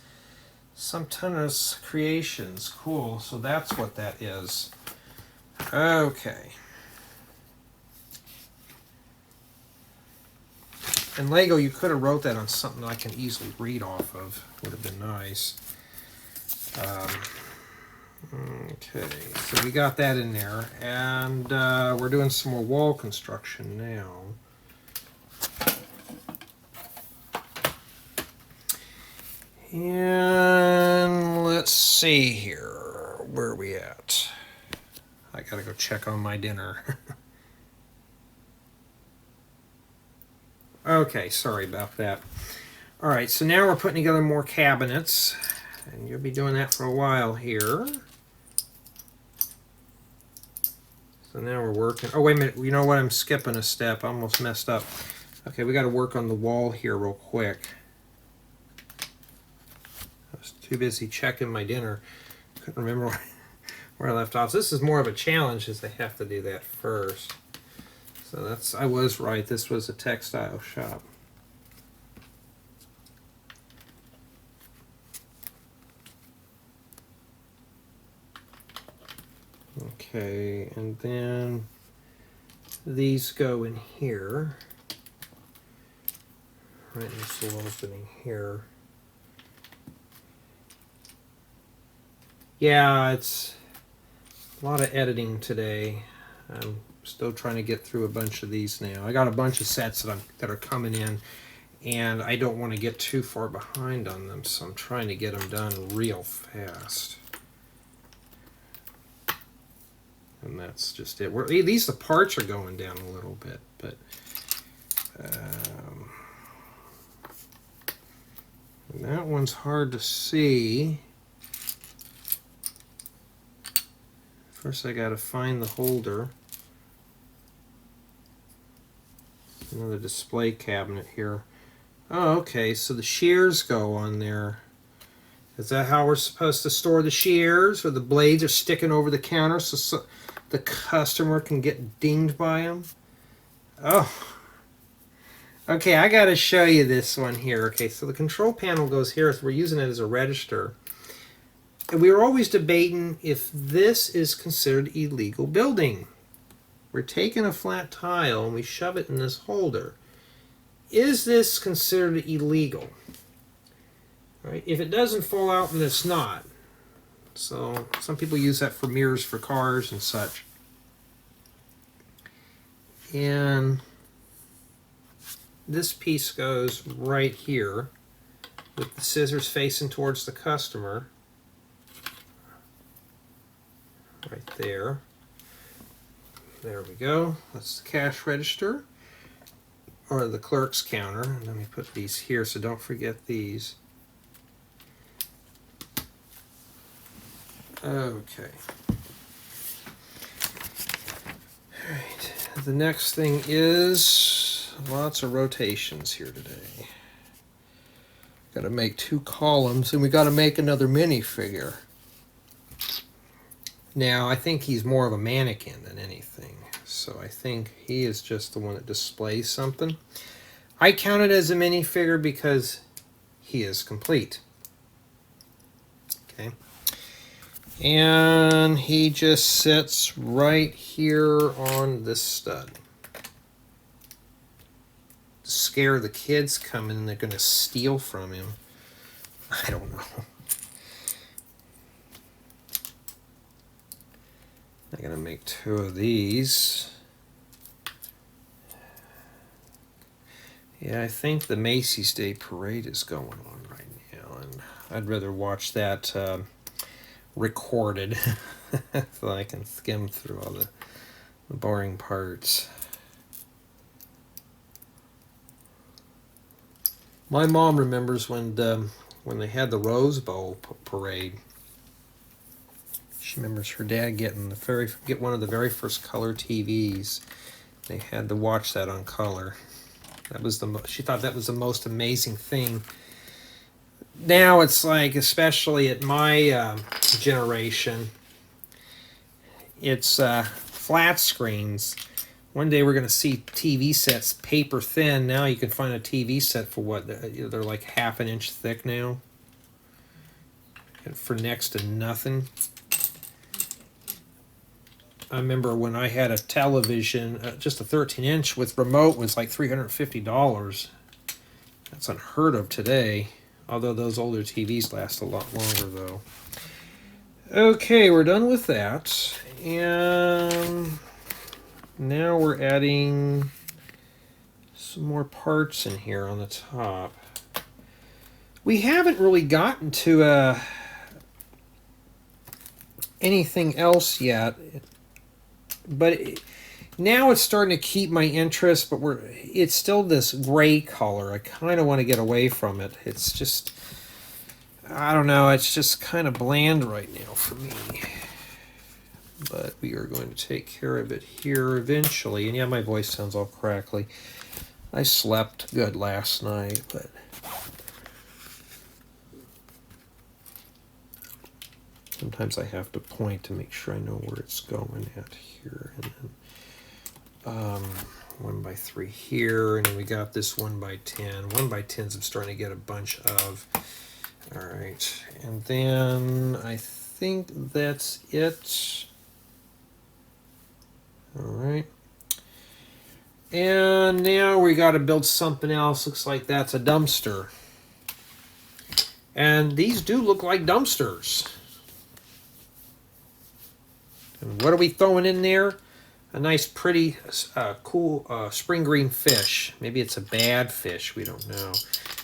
subtunous creations. Cool, so that's what that is. Okay. And Lego, you could have wrote that on something I can easily read off of. Would have been nice. Okay, so we got that in there, and we're doing some more wall construction now. And let's see here, where are we at? I gotta go check on my dinner. Okay, sorry about that. All right, so now we're putting together more cabinets, and you'll be doing that for a while here. So now we're working. Oh, wait a minute. You know what? I'm skipping a step. I almost messed up. Okay, we got to work on the wall here real quick. I was Just too busy checking my dinner. Couldn't remember where I left off. So this is more of a challenge, as I have to do that first. So that's, I was right. This was a textile shop. Okay, and then these go in here. Right in this little opening here. Yeah, it's a lot of editing today. I'm still trying to get through a bunch of these now. I got a bunch of sets that are coming in, and I don't want to get too far behind on them, so I'm trying to get them done real fast. And that's just it. At least the parts are going down a little bit, but that one's hard to see. First I got to find the holder. Another display cabinet here. Oh, okay, so the shears go on there. Is that how we're supposed to store the shears? Or the blades are sticking over the counter so the customer can get dinged by them? Oh. Okay, I got to show you this one here. Okay, so the control panel goes here. So we're using it as a register. And we were always debating if this is considered illegal building. We're taking a flat tile and we shove it in this holder. Is this considered illegal? Right? If it doesn't fall out, then it's not. So some people use that for mirrors for cars and such. And this piece goes right here with the scissors facing towards the customer. Right there. There we go. That's the cash register, or the clerk's counter. Let me put these here so don't forget these. Okay. All right. The next thing is lots of rotations here today. Got to make 2 columns, and we got to make another minifigure. Now, I think he's more of a mannequin than anything, so I think he is just the one that displays something. I count it as a minifigure because he is complete. Okay. And he just sits right here on this stud. To scare the kids coming, they're going to steal from him. I don't know. I'm going to make 2 of these. Yeah, I think the Macy's Day Parade is going on right now, and I'd rather watch that recorded so I can skim through all the boring parts. My mom remembers when they had the Rose Bowl parade. She remembers her dad get one of the very first color TVs. They had to watch that on color. That was she thought that was the most amazing thing. Now it's like, especially at my generation, it's flat screens. One day we're going to see TV sets paper thin. Now you can find a TV set for what? They're like ½ an inch thick now. And for next to nothing. I remember when I had a television, just a 13-inch with remote was like $350. That's unheard of today, although those older TVs last a lot longer though. Okay, we're done with that. And now we're adding some more parts in here on the top. We haven't really gotten to anything else yet. But now it's starting to keep my interest, but it's still this gray color. I kind of want to get away from it. It's just, I don't know, it's just kind of bland right now for me. But we are going to take care of it here eventually. And yeah, my voice sounds all crackly. I slept good last night, but Sometimes I have to point to make sure I know where it's going at here. And then 1 by 3 here, and then we got this 1 by 10. 1 by 10s I'm starting to get a bunch of. All right, and then I think that's it. All right. And now we got to build something else. Looks like that's a dumpster. And these do look like dumpsters. And what are we throwing in there? A nice, pretty, cool spring green fish. Maybe it's a bad fish. We don't know.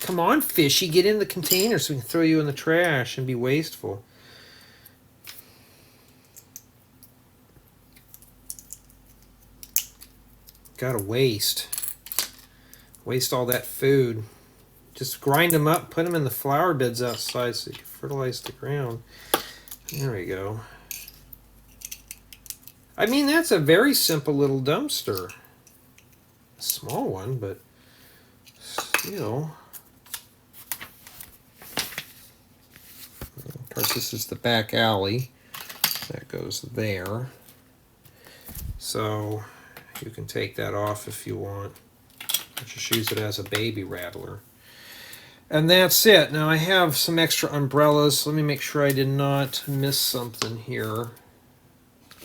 Come on, fishy. Get in the container so we can throw you in the trash and be wasteful. Gotta waste. Waste all that food. Just grind them up, put them in the flower beds outside so you can fertilize the ground. There we go. I mean, that's a very simple little dumpster. A small one, but still. Of course, this is the back alley. That goes there. So you can take that off if you want. Just use it as a baby rattler. And that's it. Now I have some extra umbrellas. Let me make sure I did not miss something here.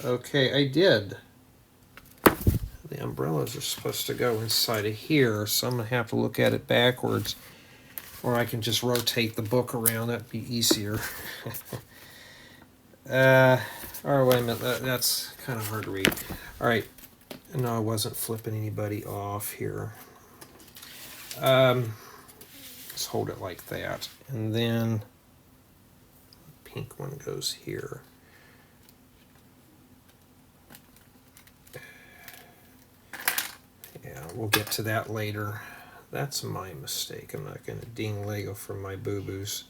Okay, I did. The umbrellas are supposed to go inside of here, so I'm going to have to look at it backwards. Or I can just rotate the book around. That'd be easier. Oh, wait a minute. That's kind of hard to read. All right. No, I wasn't flipping anybody off here. Let's hold it like that. And then the pink one goes here. Yeah, we'll get to that later. That's my mistake. I'm not going to ding Lego for my boo-boos.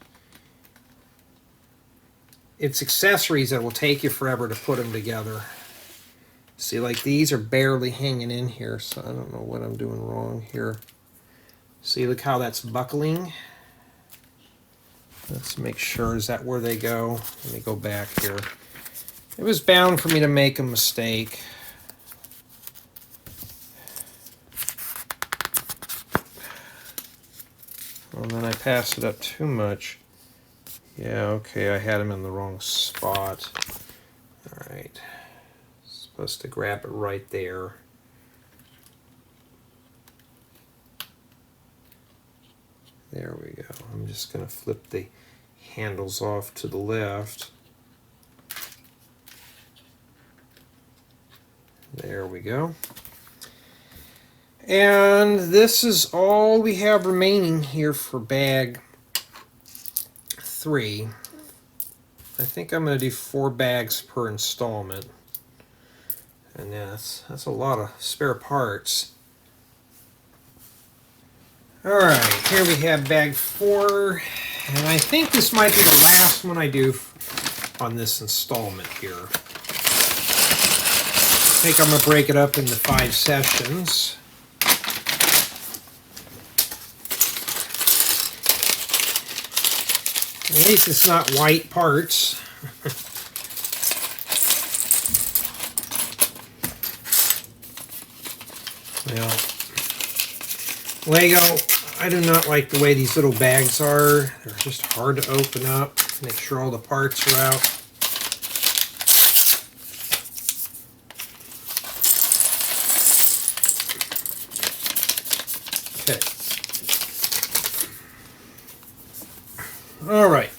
It's accessories that will take you forever to put them together. See, like these are barely hanging in here, so I don't know what I'm doing wrong here. See, look how that's buckling. Let's make sure, is that where they go? Let me go back here. It was bound for me to make a mistake. And then I passed it up too much. Yeah, okay, I had them in the wrong spot. All right. Supposed to grab it right there. There we go. I'm just going to flip the handles off to the left. There we go. And this is all we have remaining here for bag 3. I think I'm going to do 4 bags per installment. And that's a lot of spare parts. Alright, here we have bag 4. And I think this might be the last one I do on this installment here. I think I'm going to break it up into 5 sessions. At least it's not white parts. Well, Lego, I do not like the way these little bags are. They're just hard to open up. Make sure all the parts are out. Okay. All right.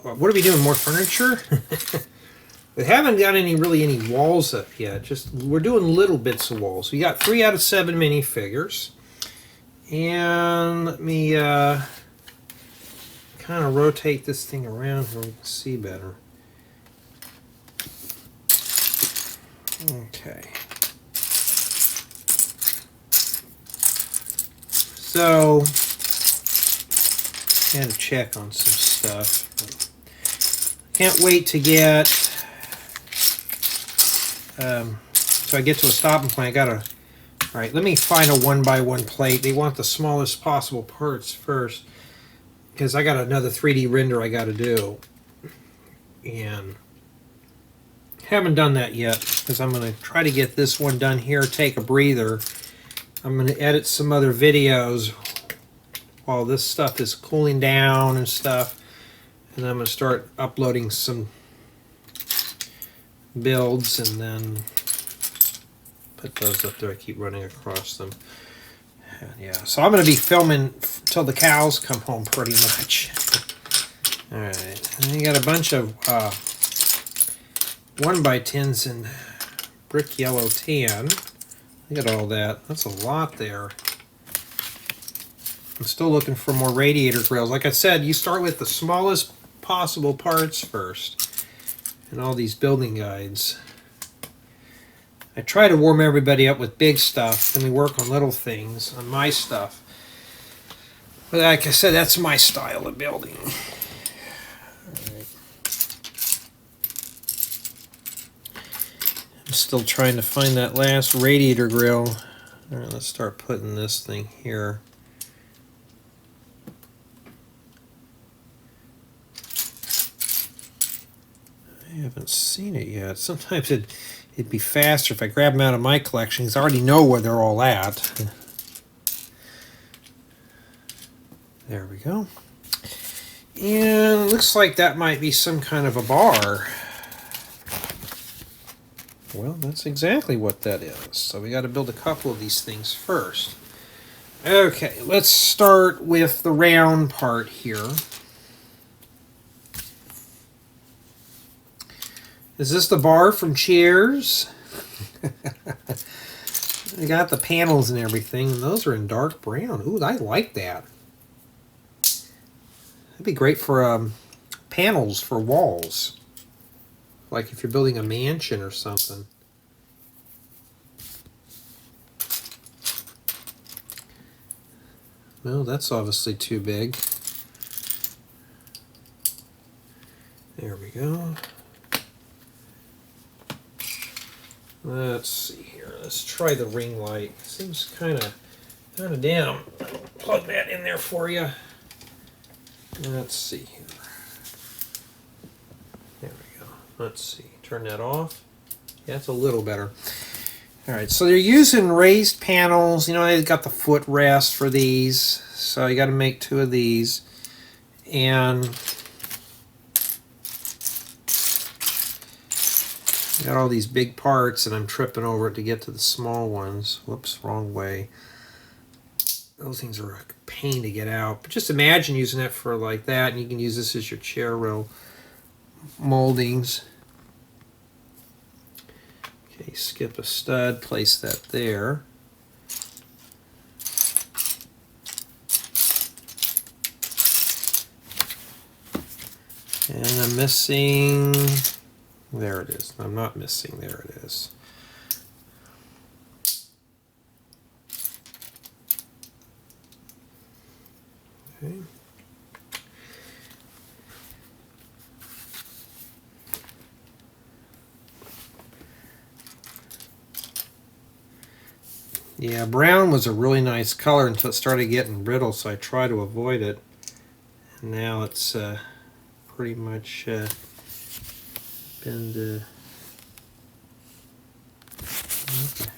What are we doing? More furniture? We haven't got really any walls up yet. Just we're doing little bits of walls. We got 3 out of 7 minifigures, and let me kind of rotate this thing around so we can see better. Okay. So, I had to check on some stuff. Can't wait to get. So I get to a stopping point. I gotta. All right, let me find a 1x1 plate. They want the smallest possible parts first. because I got another 3D render I got to do, and haven't done that yet because I'm going to try to get this one done here, take a breather. I'm going to edit some other videos while this stuff is cooling down and stuff, and I'm going to start uploading some builds and then put those up there. I keep running across them. And yeah, so I'm going to be filming till the cows come home pretty much. Alright, and you got a bunch of 1x10s in brick yellow tan. Look at all that. That's a lot there. I'm still looking for more radiator grills. Like I said, you start with the smallest possible parts first in all these building guides. I try to warm everybody up with big stuff, then we work on little things, on my stuff. But like I said, that's my style of building. Alright. I'm still trying to find that last radiator grill. Alright, let's start putting this thing here. I haven't seen it yet. Sometimes it'd be faster if I grab them out of my collection because I already know where they're all at. There we go. And it looks like that might be some kind of a bar. Well, that's exactly what that is. So we got to build a couple of these things first. Okay, let's start with the round part here. Is this the bar from Cheers? They got the panels and everything, and those are in dark brown. Ooh, I like that. That'd be great for panels for walls. Like if you're building a mansion or something. Well, that's obviously too big. There we go. Let's see here. Let's try the ring light. Seems kind of dim. Plug that in there for you. Let's see here. There we go. Let's see. Turn that off. Yeah, it's a little better. All right. So they're using raised panels. You know, they've got the footrest for these. So you got to make 2 of these. And got all these big parts, and I'm tripping over it to get to the small ones. Whoops, wrong way. Those things are a pain to get out. But just imagine using it for like that, and you can use this as your chair rail moldings. Okay, skip a stud, place that there. And I'm missing... There it is. I'm not missing. There it is. Okay. Yeah, brown was a really nice color until it started getting brittle, so I try to avoid it. And now it's pretty much been okay.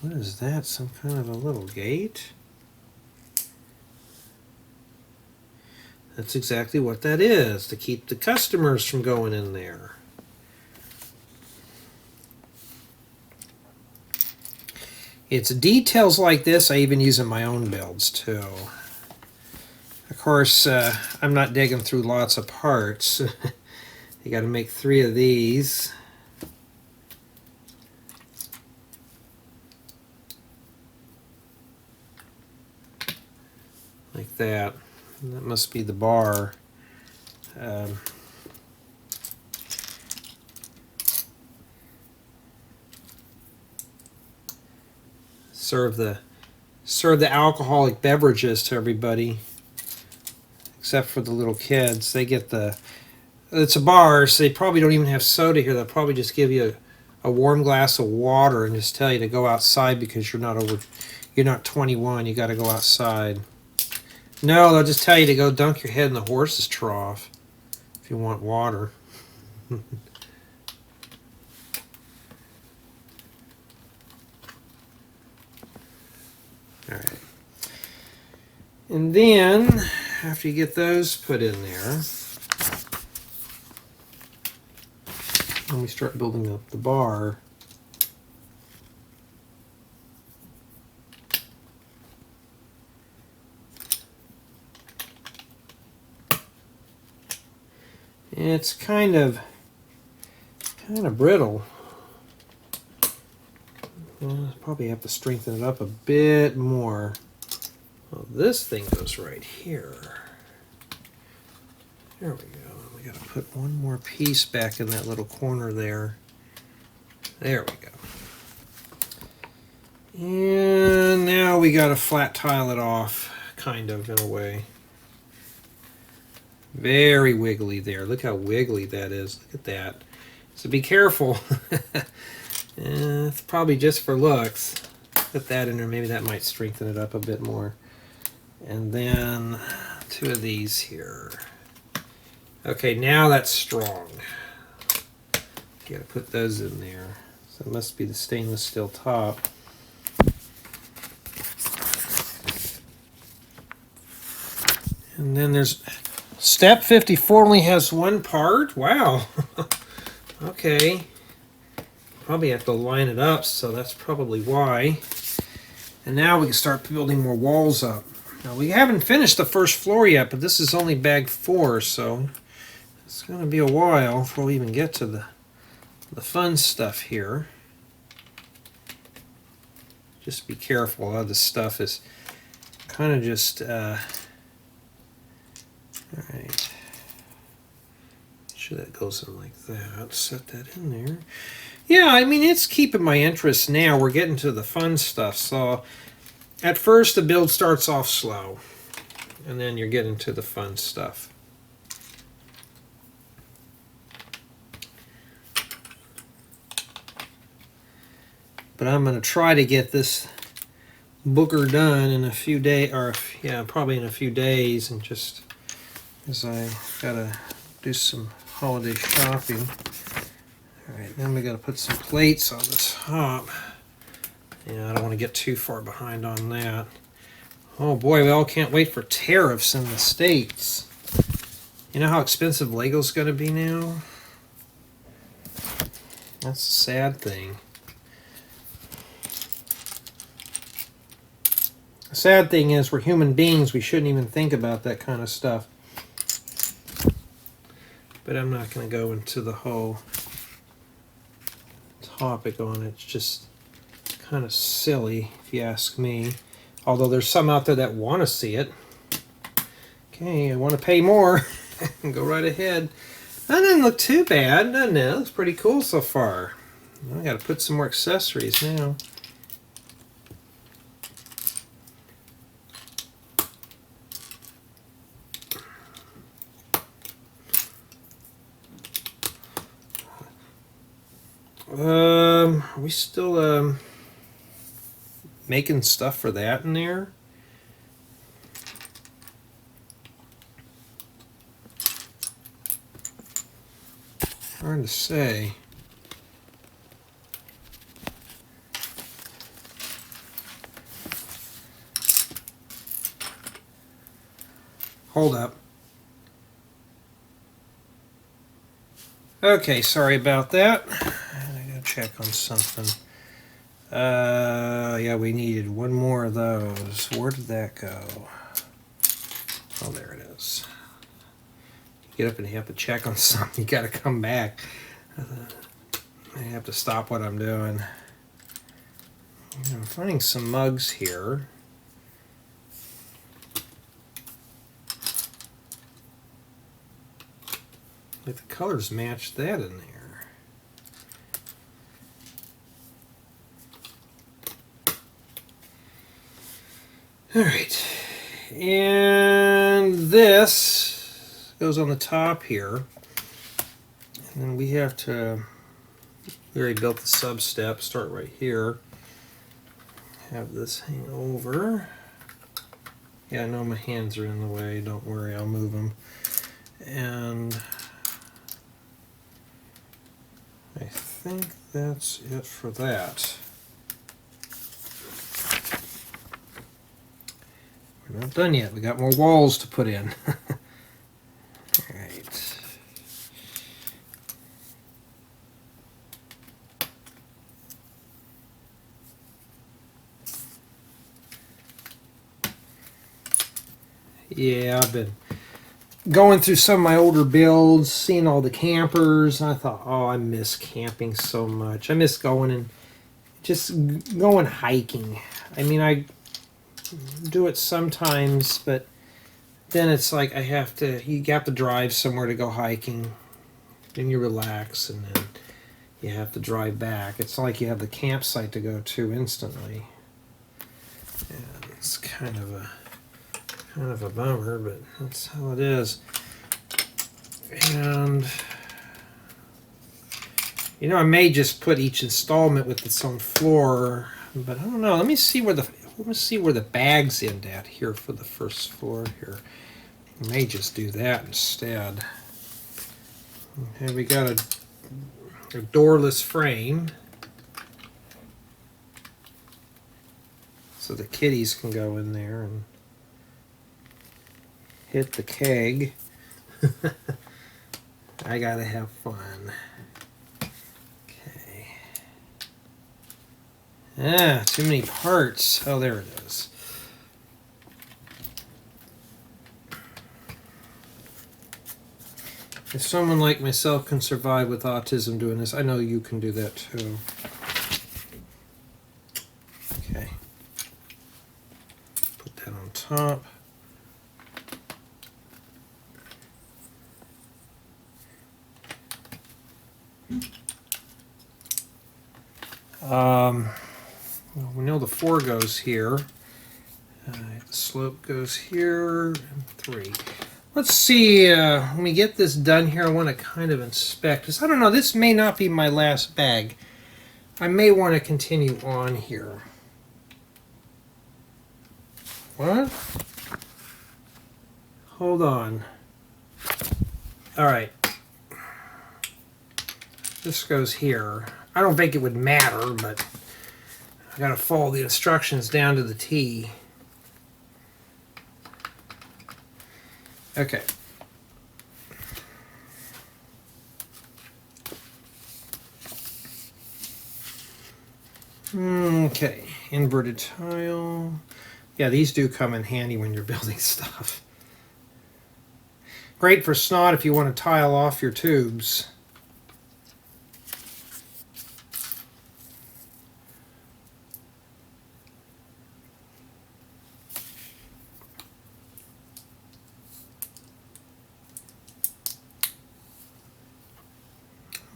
What is that? Some kind of a little gate? That's exactly what that is, to keep the customers from going in there. It's details like this I even use in my own builds too. Of course, I'm not digging through lots of parts. You got to make 3 of these. Like that. That must be the bar. Serve the alcoholic beverages to everybody, except for the little kids. They get the... It's a bar, so they probably don't even have soda here. They'll probably just give you a warm glass of water and just tell you to go outside because you're not 21. You got to go outside. No, they'll just tell you to go dunk your head in the horse's trough if you want water. All right. And then, after you get those put in there, when we start building up the bar, it's kind of brittle. Probably have to strengthen it up a bit more. Well, this thing goes right here. There we go. We got to put one more piece back in that little corner there. There we go. And now we got to flat tile it off, kind of, in a way. Very wiggly there. Look how wiggly that is. Look at that. So be careful. It's probably just for looks. Put that in there. Maybe that might strengthen it up a bit more. And then 2 of these here. Okay, now that's strong. Got to put those in there. So it must be the stainless steel top. And then there's step 54 only has 1 part. Wow. Okay. Probably have to line it up, so that's probably why. And now we can start building more walls up. Now we haven't finished the first floor yet, but this is only bag 4, so it's going to be a while before we even get to the fun stuff here. Just be careful. A lot of this stuff is kind of just all right. Make sure that goes in like that. Set that in there. Yeah, I mean, it's keeping my interest now. We're getting to the fun stuff. So at first the build starts off slow, and then you're getting to the fun stuff. But I'm going to try to get this booger done in a few days, or yeah, probably in a few days, and just as I gotta do some holiday shopping. All right, then we got to put some plates on the top. Yeah, I don't want to get too far behind on that. Oh boy, we all can't wait for tariffs in the States. You know how expensive Lego's going to be now? That's a sad thing. The sad thing is, we're human beings. We shouldn't even think about that kind of stuff. But I'm not going to go into the whole topic on it. It's just kind of silly, if you ask me. Although there's some out there that want to see it. Okay, I want to pay more. Go right ahead. That doesn't look too bad, doesn't it? It looks pretty cool so far. I got to put some more accessories now. Are we still making stuff for that in there? Hard to say. Hold up. Okay, sorry about that. Check on something. Yeah, we needed one more of those. Where did that go? Oh, there it is. You get up and you have to check on something. You got to come back. I have to stop what I'm doing. I'm finding some mugs here. Like the colors match that in there. All right, and this goes on the top here, and then we have to, we already built the sub step, start right here, have this hang over. Yeah, I know my hands are in the way. Don't worry, I'll move them. And I think that's it for that. We're not done yet. We got more walls to put in. All right. Yeah, I've been going through some of my older builds, seeing all the campers, and I thought, oh, I miss camping so much. I miss going and just going hiking. I mean, I do it sometimes, but then it's like you have to drive somewhere to go hiking, then you relax, and then you have to drive back. It's like you have the campsite to go to instantly. And it's kind of a bummer, but that's how it is. And you know, I may just put each installment with its own floor, but I don't know. Let me see where the bags end at here for the first floor here. I may just do that instead. Okay, we got a doorless frame, so the kitties can go in there and hit the keg. I gotta have fun. Okay. Ah, too many parts. Oh, there it is. If someone like myself can survive with autism doing this, I know you can do that too. Okay. Put that on top. We know the 4 goes here. The slope goes here, and 3. Let's see, when we get this done here, I want to kind of inspect this. I don't know, this may not be my last bag. I may want to continue on here. What? Hold on. Alright. This goes here. I don't think it would matter, but I gotta follow the instructions down to the T. Okay. Okay, inverted tile. Yeah, these do come in handy when you're building stuff. Great for snot if you want to tile off your tubes.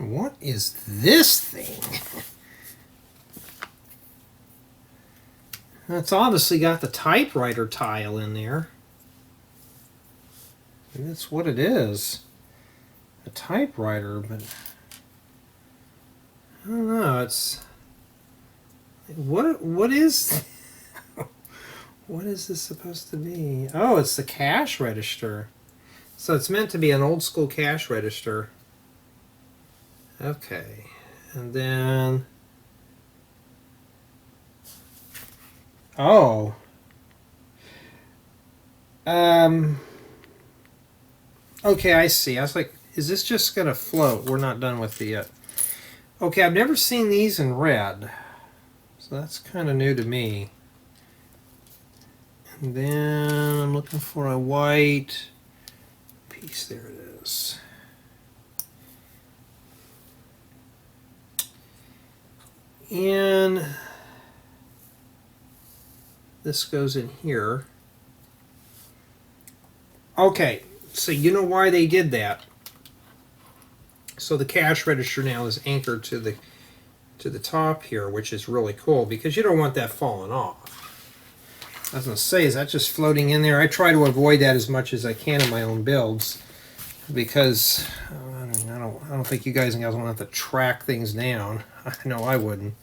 What is this thing? It's obviously got the typewriter tile in there. And that's what it is. A typewriter, but I don't know, it's what is what is this supposed to be? Oh, it's the cash register. So it's meant to be an old school cash register. Okay, and then, oh, okay, I see. I was like, is this just gonna float? We're not done with it yet. Okay, I've never seen these in red, so that's kind of new to me. And then I'm looking for a white piece. There it is. And this goes in here. Okay, so you know why they did that. So the cash register now is anchored to the top here, which is really cool because you don't want that falling off. I was going to say, is that just floating in there? I try to avoid that as much as I can in my own builds because I don't think you guys and gals want to have to track things down. I know I wouldn't.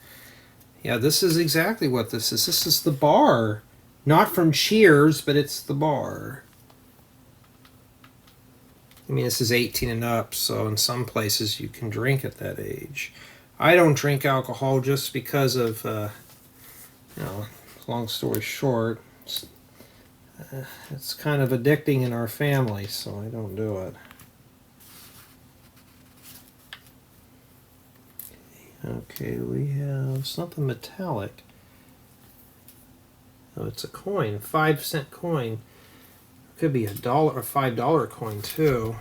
Yeah, this is exactly what this is. This is the bar. Not from Cheers, but it's the bar. I mean, this is 18 and up, so in some places you can drink at that age. I don't drink alcohol just because of, long story short, it's kind of addicting in our family, so I don't do it. Okay, we have something metallic. Oh, it's a coin, 5-cent coin. Could be $1 or $5 coin too.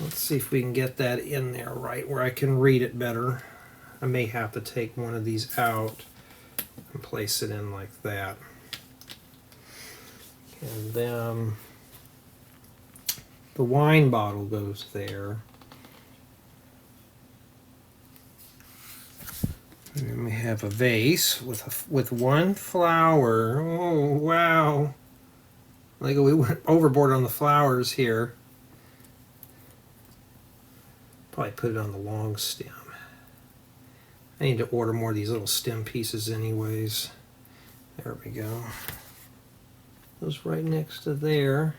Let's see if we can get that in there right where I can read it better. I may have to take one of these out and place it in like that. And then the wine bottle goes there. And then we have a vase with one flower. Oh, wow. Like we went overboard on the flowers here. Probably put it on the long stem. I need to order more of these little stem pieces anyways. There we go. Goes right next to there.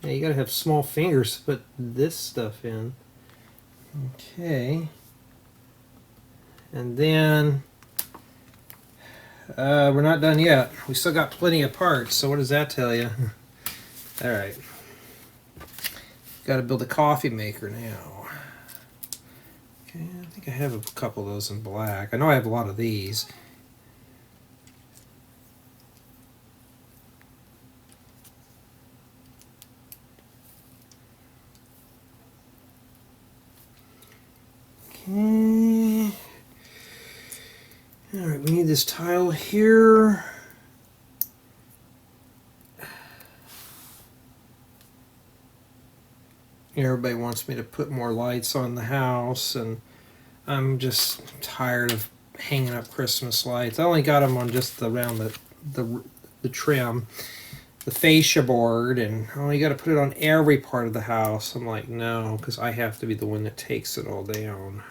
Yeah, you gotta have small fingers to put this stuff in. Okay. And then we're not done yet. We still got plenty of parts, so what does that tell you? Alright. Got to build a coffee maker now. Okay, I think I have a couple of those in black. I know I have a lot of these. Okay. Alright, we need this tile here. Everybody wants me to put more lights on the house, and I'm just tired of hanging up Christmas lights. I only got them on just around the trim, the fascia board, and oh, you got to put it on every part of the house. I'm like, no, because I have to be the one that takes it all down.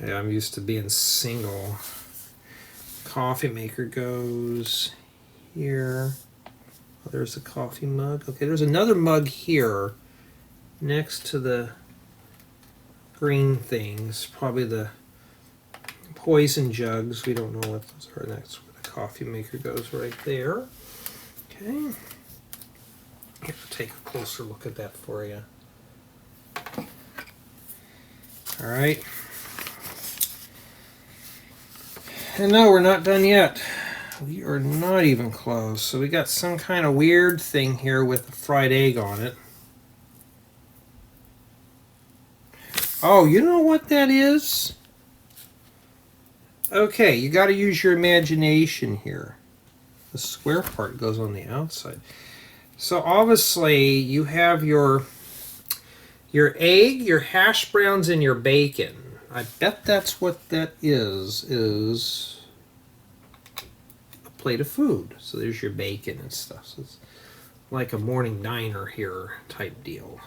Yeah, I'm used to being single. Coffee maker goes here. Oh, there's a coffee mug. Okay, there's another mug here next to the green things. Probably the poison jugs. We don't know what those are. That's where the coffee maker goes right there. Okay. Here, I'll take a closer look at that for you. All right. And no, we're not done yet. We are not even close. So we got some kind of weird thing here with a fried egg on it. Oh, you know what that is? Okay, you got to use your imagination here. The square part goes on the outside. So obviously you have your egg, your hash browns, and your bacon. I bet that's what that is a plate of food. So there's your bacon and stuff. So it's like a morning diner here type deal.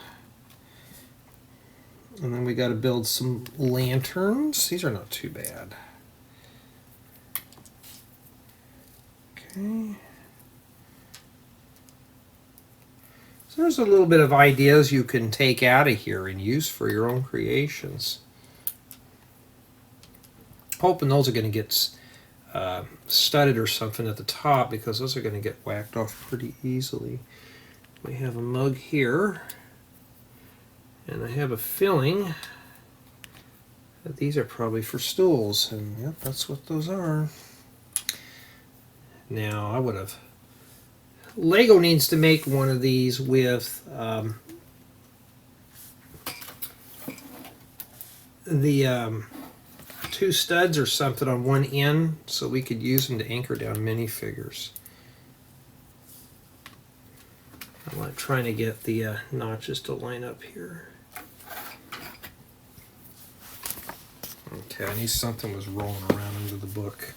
And then we got to build some lanterns. These are not too bad. Okay. So there's a little bit of ideas you can take out of here and use for your own creations. Hoping those are going to get studded or something at the top, because those are going to get whacked off pretty easily. We have a mug here, and I have a feeling that these are probably for stools, and yep, that's what those are. Now I would have, Lego needs to make one of these with the two studs or something on one end, so we could use them to anchor down minifigures. I'm like trying to get the notches to line up here. Okay, I knew something was rolling around under the book.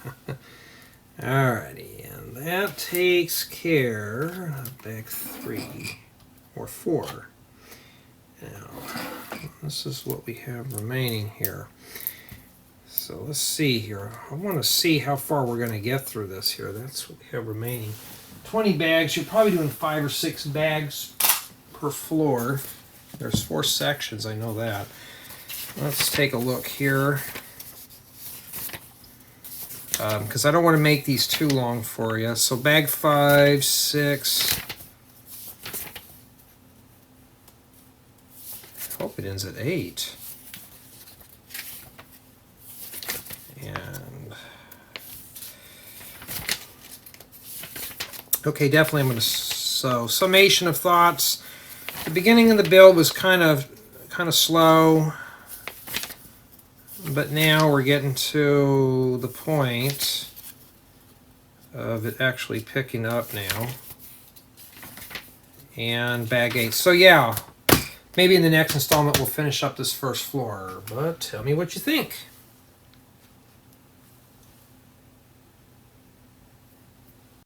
Alrighty, and that takes care of bag 3 or 4. Now, this is what we have remaining here. So let's see here. I want to see how far we're going to get through this here. That's what we have remaining. 20 bags. You're probably doing 5 or 6 bags per floor. There's 4 sections, I know that. Let's take a look here. Because I don't want to make these too long for you. So bag 5, 6. I hope it ends at 8. And okay, definitely I'm going to sew. Summation of thoughts. The beginning of the build was kind of slow, but now we're getting to the point of it actually picking up now. And bag 8. So yeah, maybe in the next installment we'll finish up this first floor, but tell me what you think.